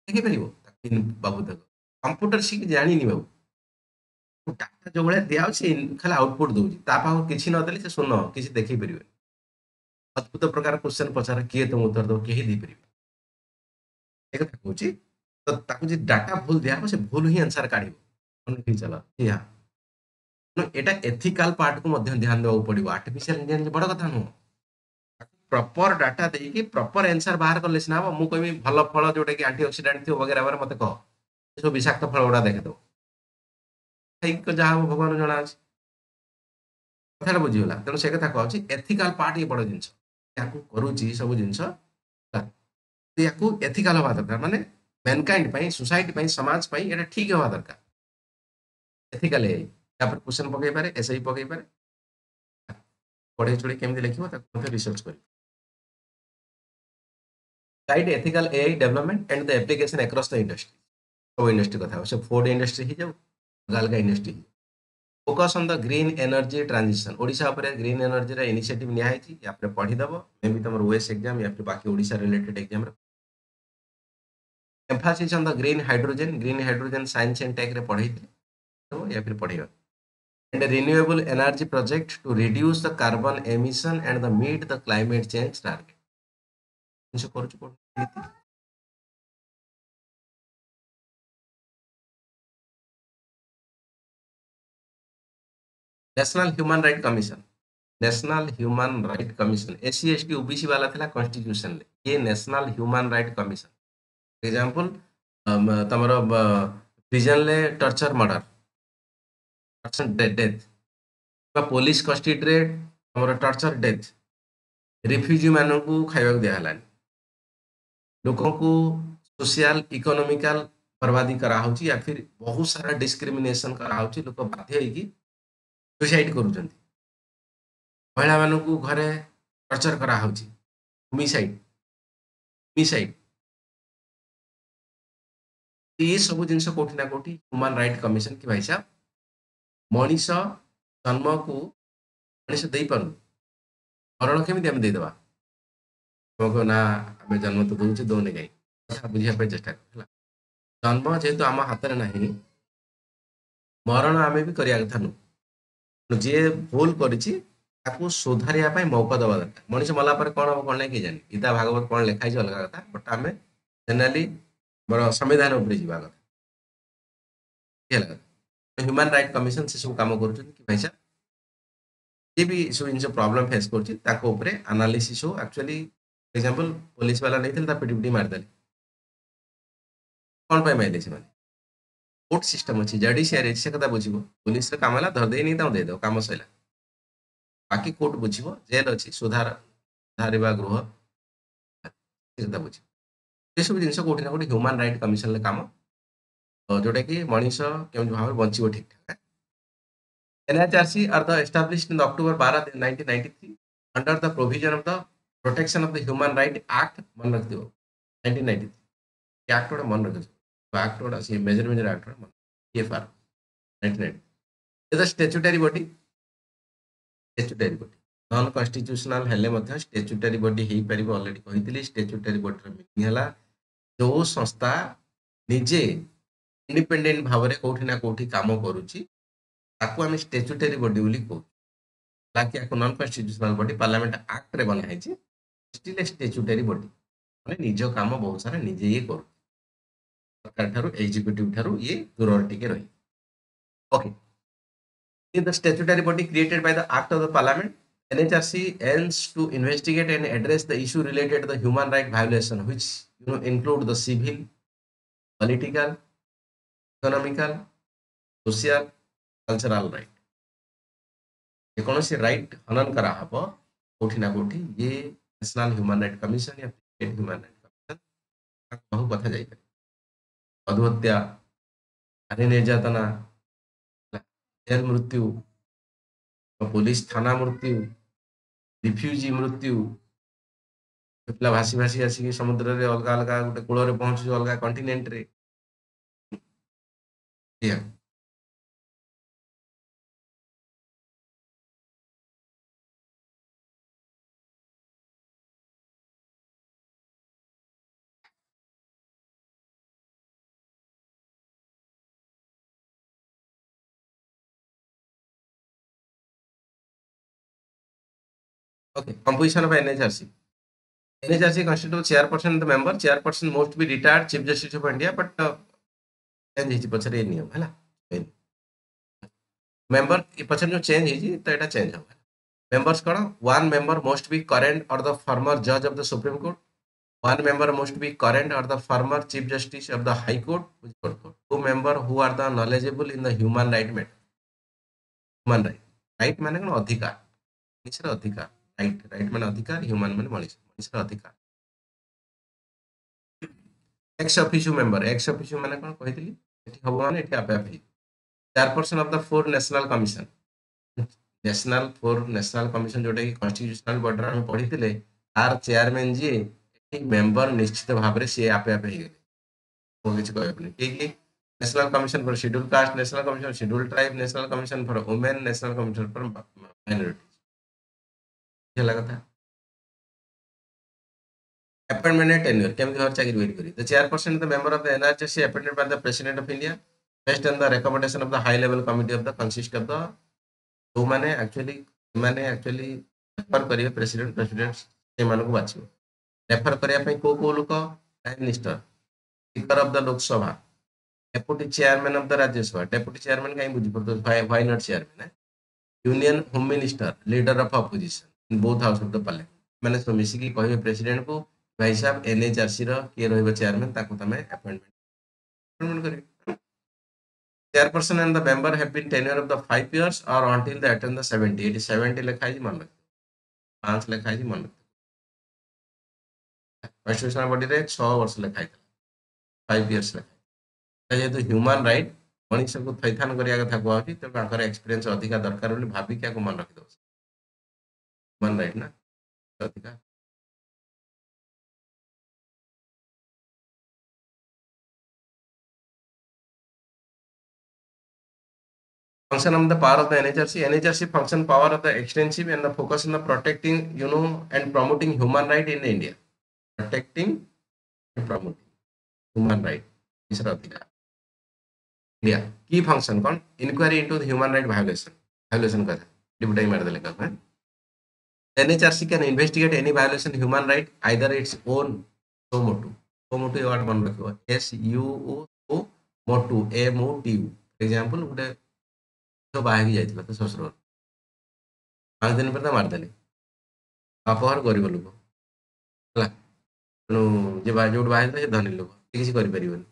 देखिपर बाबू देख कंप्यूटर शिख जानी बाबू डाटा जो भाई दिया खाली आउटपुट दूसरी किसी नदेले से शून्य किसी देखी पारे अद्भुत प्रकार क्वेश्चन पचार किए तुम उत्तर दो कहीं देपर एक कथा कहूँ तो डाटा भूल दिया से भूल ही आंसर काढ़ चल कि हाँ एटा एथिकल पार्ट को ध्यान देवा पड़ो आर्टिफिशियल इंटेलिजेंस बड़ कथा नुह प्रॉपर डाटा देकी प्रॉपर आंसर बाहर कले सिना हम कहबी भल फल जोटा कि एंटीऑक्सीडेंट थी वगैरह वगैरह मत कह सब विषाक्त फल गुड़ा देखेद जहाँ भगवान जना अच्छे कथा बुझीगला तेणु से कथा कहूँ एथिकल पार्ट ये बड़ जिन करुच्ची सब जिन एथिकल हवा दरकार माने मैनकाइंड सोसाइटी समाज ये ठीक हवा दरकार एथिकल क्वेश्चन पकई पारे एसआई पकई पारे पढ़े चढ़े केमी लिखे रिसर्च कर guide ethical AI development and the application across the industry सब इंडस्ट्री कथा से फूड इंडस्ट्री ही जाऊ अलग industry focus on the green energy transition Odisha उपरे ग्रीन एनर्जी रा इनिशिएटिव निया है या पे पढ़ी दबो मे भी तमर ओएस एग्जाम या फिर बाकी ओडिशा रिलेटेड एग्जाम रे emphasis on the green hydrogen science and tech रे पढ़ी तो या फिर पढ़ियो and a renewable energy project to reduce the carbon emission and the meet the climate change target. National human right commission SC/ST OBC वाला था constitution ये national human right commission example तमरो प्रिजन ले torture murder death police custody रे torture death refugee मानू खावा दिहला लोक सोशल इकोनॉमिकल बर्बादी कराऊँ या फिर बहुत सारा डिस्क्रिमिनेशन कराऊँ लोक बाध्य सुसाइड कर महिला मानू घरे टर्चर कराऊँ होमिसाइड ये सब जिन कौटी ना कौटी ह्यूमन राइट कमीशन कि भाई साहब मनीष जन्म को मनीष दे पार मरण केमी आम देदेबा तुमको ना आम जन्म तो दूचे दौने कहीं कथा बुझापी चेष्टा कर जन्म जेहेतु आम हाथ में ना मरण आम भी करवा कथा नु जी भूल कर सुधारिया मौका दवा दरकार मनीष मला कौन हम कौन नहीं जानी गीता भागवत कौन लिखाई अलग कथा बट आम जेनेराली मोर संविधान उपर जावा कथा ह्यूमन राइट कमीशन से सब काम कर भाई साहब ये भी सब जिन प्रॉब्लम फेस कर एनालिसिस हो एक्चुअली एग्जांपल पुलिस वाला नहीं थे पिटी मारिदेले कौन पे मारे से कोर्ट सिस्टम अच्छी जडिशियरी से कथा बुझ पुलिस काम है धरदे नहीं देदेव कम सैला बाकी कोर्ट बुझ जेल अच्छी सुधार गृह कथा बुझ ये सब जिन कौटी ना कौटी ह्यूमन राइट कमीशन काम जोटा कि मनीष केम भाव बचो ठीक ठाक NHRC are the established in October 12, 1993 under the provision of the Protection of the Human Right Act मन रख दियो 1993 एक्ट वाला मन रख दियो एक्ट वाला सी मेजर एक्ट वाला मन TFR 1990 is statutory body non constitutional हेले मध्य स्टैट्यूटरी बॉडी हे परिबो ऑलरेडी कहितली स्टैट्यूटरी बॉडी रो मीनिंग हला जो संस्था निजे इंडिपेंडेंट भाव रे कोठी ना कोठी काम करूची ताकू आम स्टैट्यूटरी बॉडी बोली कहू बाकी आपको non constitutional body parliament act रे बना है स्टिल स्टैट्यूटरी बॉडी माने निज काम बहुत सारा निजे ये करू सरकार ठारू एग्जीक्यूटिव ठारू ये दूर टिके रही okay the statutory body created by the act of the parliament NHRC aims to investigate and address the issue related to the human right violation which include the civil political economical social cultural right कौन सी right हनन करा hub कोठी ना कोठी ये national human right commission या state human right commission बहु कथा जाई मधुहत्या नारी निर्यातना जेल मृत्यु पुलिस थाना मृत्यु रिफ्यूजी मृत्यु पिला भासी भासी आसिक समुद्र रे अलग अलग गोटे कूल रे पहुंचु अलग कंटिनेंट रे Okay, composition of NHRC. NHRC constitutes chairperson the member. Chairperson must be retired Chief Justice of India, but change ହେଇଛି ପଛରେ ଏ ନିୟମ ହେଲା member ଏ ପଛରେ ଯୋଉ change ହେଇଛି ତ ଏଟା change ହବ members କଣ one member must be current or the former judge of the Supreme Court. One member must be current or the former Chief Justice of the High Court. Two members who are the knowledgeable in the human right matter. Human right. Right माने कौन अधिकार मनुष्य अधिकार right माने अधिकार human माने मनुष्य अधिकार ex officio माने कौन कहितली एठी हबो माने एठी आपे आपे chairperson of the four national commission जोटा कि constitutional body हम पढिथिले आर चेयरमैन जी एठी मेंबर निश्चित भाव रे से आपे आपे हे को किछ कहबनी कि national commission for schedule caste, national commission for schedule tribe, national commission for women, national commission for minorities ये लगा था अपॉइंटमेंट एंड टेन्योर केमति हर चाकरी वेट करी the chairperson the member of the NRC appointed by the president of India based on the recommendation of the high level committee of the consist of the जो माने actually refer करिवे president से मानको बाछियो refer करिया पे को लोक prime minister, speaker of the Lok Sabha, deputy chairman of the Rajya Sabha, deputy chairman कहीं बुझी पड़तो why not chairman, union home minister, leader of opposition in both house of the parliament मैंने सब मिसिकी कहिवे प्रेसिडेंट को भाई साहब एनएचआरसी रो के रहबो चेयरमैन ताको तमे अपॉइंटमेंट करिवे chairperson and the member have been tenure of the 5 years or until they attain the 70 it is 70 लिखा है जी मन रखते 5 लिखा है जी मन रखते कॉन्स्टिट्यूशनल बॉडी रे 6 वर्ष लिखा है 5 इयर्स लिखा है जेहेतु ह्यूमन राइट मनुष्य को थैथान करिया कथा कहवा छी त ताकर एक्सपीरियंस अधिका दरकार बोली भाबी क्या को मन रखि दो ह्यूमन राइट ना अधिका function of the power of the NHRC function power of the extensive and the focus on the protecting and promoting human right in India protecting and promoting human right is Radhika India key function कौन inquiry into the human right violation करे deputy मार देले का NHRC can investigate any violation human right either its own so motu word मन रखियो SUO motu MOTU example गुटे तो बाहर की जाइथिला तो ससुर 5 दिन पर मारदेले अपहर गरीब लोक हला जे जोट बाहर से धनी लोक किसी करि परिबन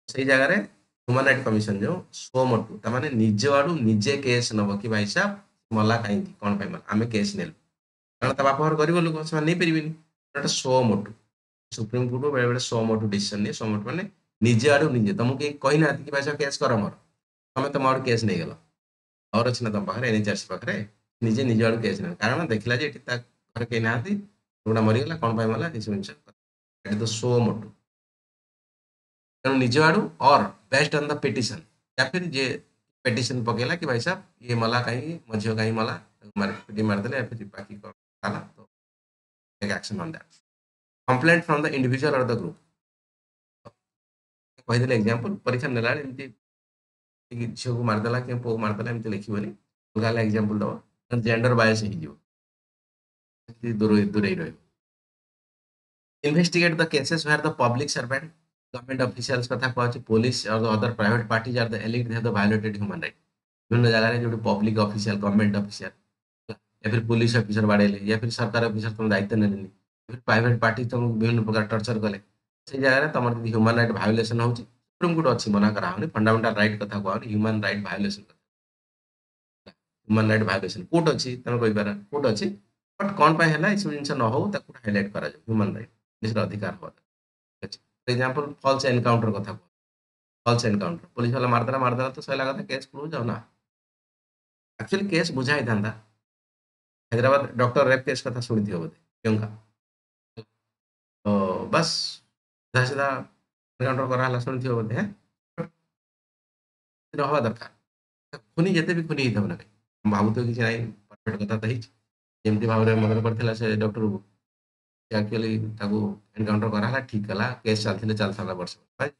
सही जगह रे ह्यूमन राइट कमिशन जो सो मोटू त माने निज आडू निजे केस नबो कि भाई साहब मला काई कोन पाई आमे केस नेल कारण त अपहर गरीब लोक से नै परिबिनी एटा सो मोटू सुप्रीम कोर्ट बेले बेले सो मोटू डिसीजन ने सो मोटू माने निजे आडू निजे तुमको के कहि ना कि भाई साहब केस कर मोर तमे त मोर केस नै गेलो और अच्छी ना तुम पाखे एनएचआरसी पाखे निजे निज आड़ केस ना कारण देखला जे एठी ता घर के नाथी गोडा मरिगला कोन पाई मला इस जिंस एट द सो मोटू तेणु निज आड़ और बेस्ड ऑन द पिटिशन या फिर जे पिटिशन पकेला कि भाई साहब ये मला कहीं मझियो कहीं मला मार पिटी मार देले या फिर बाकी काला तो take action on that complaint from the individual और द ग्रुप कहि देले एग्जांपल परीक्षा नेला एमती झील को मारदेला कि पो मारदेला एमती लिखिबनी अलगा एग्जांपल दबो जेंडर बायस ही जो दूर रही investigate the cases where the public servant government officials कथा कहछि पुलिस और other private parties are the elite they have the violated human right विभिन्न जगह रे जो पब्लिक ऑफिशियल गवर्नमेंट ऑफिशियल या फिर पुलिस ऑफिसर बाड़ेले या फिर सरकार ऑफिसर तुम दायित्व नेलेनी फिर प्राइवेट पार्टी तुम विभिन्न प्रकार टॉर्चर कले से जगह रे तमर ह्यूमन राइट वायोलेशन होछि सुप्रीम कोर्ट अच्छी मना करा फंडामेंटल राइट कथा कहनी human right violation human right violation court अच्छी तुम कहि पारा कोर्ट अच्छी बट कौन पाए है सब जिन न हो हाइलाइट करा ह्यूमन राइट देशर अधिकार हो फॉर एग्जांपल फॉल्स एनकाउंटर कथा फॉल्स एनकाउंटर पुलिस वाला मारदेला तो सही कथा केस क्लोज हो ना एक्चुअली केस बुझाई था हैदराबाद डॉक्टर रेप केस कथा शुणी थी बोधे क्यों का तो बस सीधा सीधा एनकाउंटर करा शुणी थी बोधे हवा दरकार खुनी जिते भी खुनी होता ना भावु तो किसी ना परफेक्ट कथा तो जमी भाव में मदद करता से डॉक्टर को एक्चुअली एनकाउंटर करा ठीक कला केस चलता वर्ष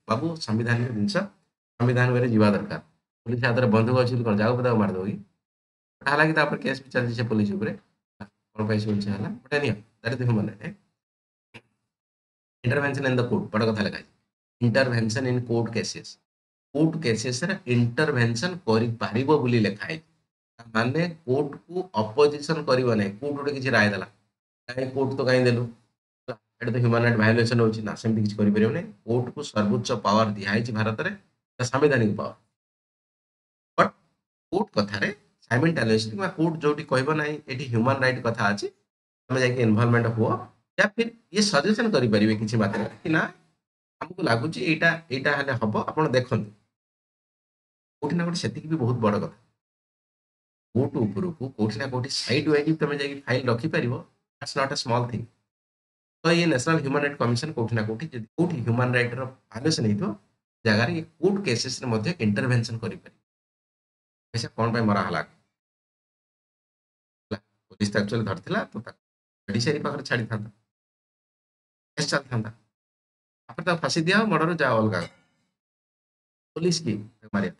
बाबू संविधान जिन संविधान वे जावा दरकार पुलिस हाथ में बंधुक अच्छी कौन जाऊ पता मारदेव कि केस भी चलती पुलिस कौन पाई सुन छाला but any that is the human right intervention in the court बड़ कथा लगा इंटरवेंशन इन कोर्ट केसेस रे इंटरवेंशन करि पारिबो बोली लिखा है माने कोर्ट को अपोजिशन करिवो नै कोर्ट गोटे किछि राय देला काहे कोर्ट तो काहे देलु एटा तो ह्यूमन राइट वायोलेशन होछि ना सेमति किछि करि परिबो नै कोर्ट को सर्वोच्च पावर दिया है भारत रे संवैधानिक पावर बट कोर्ट कथा रे साइमल्टेनियसली मा कोर्ट जोटी कहबो नै एठी ह्यूमन राइट कथा अछि तमे जाके इन्वॉल्वमेंट हो या फिर ये सजेशन करि परिबे किछि मात्रा कि ना हमको लागुची एटा एटा हले हबो आपण देखंतु कोठी ना कोठी सेति भी बहुत बड़ कथा कोर्ट ऊपर को कोठी ना कोठी साइड वाइज तमे जाके फाइल रखि परिबो that's not a small thing तो ये नेशनल ह्यूमन राइट कमिशन कोठी ना कोठी जदि कोठी ह्यूमन राइट रो वायोलेशन हेतो जगह रे कोर्ट केसेस रे मध्ये इंटरवेंशन करि पारि ऐसा कोन पे मरा हला पुलिस तो एक्चुअली धरथिला तो जुडिशियरी पाखर छाड़ी थांता केस चल थांता आपन तो फांसी दिया मर्डर जा अलगा पुलिस की मारिया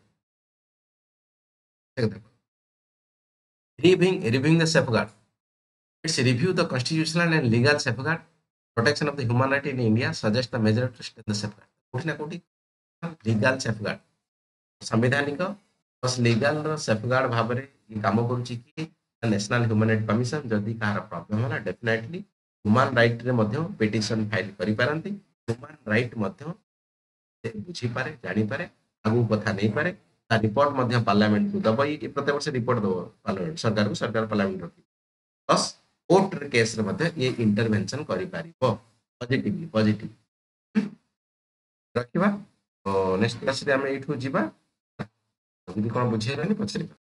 देखो reviewing the safeguard it's review the constitutional and legal safeguard protection of the human right in India suggest the measure to strengthen the safeguard कोठी ना कोठी लीगल सेफगार्ड संवैधानिक प्लस लीगल रो सेफगार्ड भाव रे ये काम करूची कि नेशनल ह्यूमन राइट कमिशन जदि कार प्रॉब्लम होला डेफिनेटली ह्यूमन राइट रे मध्ये पिटिशन फाइल करि पारंती ह्यूमन राइट मध्ये बुझी पारे जानि पारे आगु कथा नहीं पारे रिपोर्ट मध्य पार्लियामेंट को दब ये प्रत्येक वर्ष रिपोर्ट दो पार्लियामेंट सरकार को सरकार पार्लियामेंट रखी प्लस कोर्ट केस रे मध्य ये इंटरवेंशन करि पारिबो पॉजिटिव रखिबा तो नेक्स्ट क्लास रे हम एठू जिबा जदि कोन बुझेरानी पछरिबा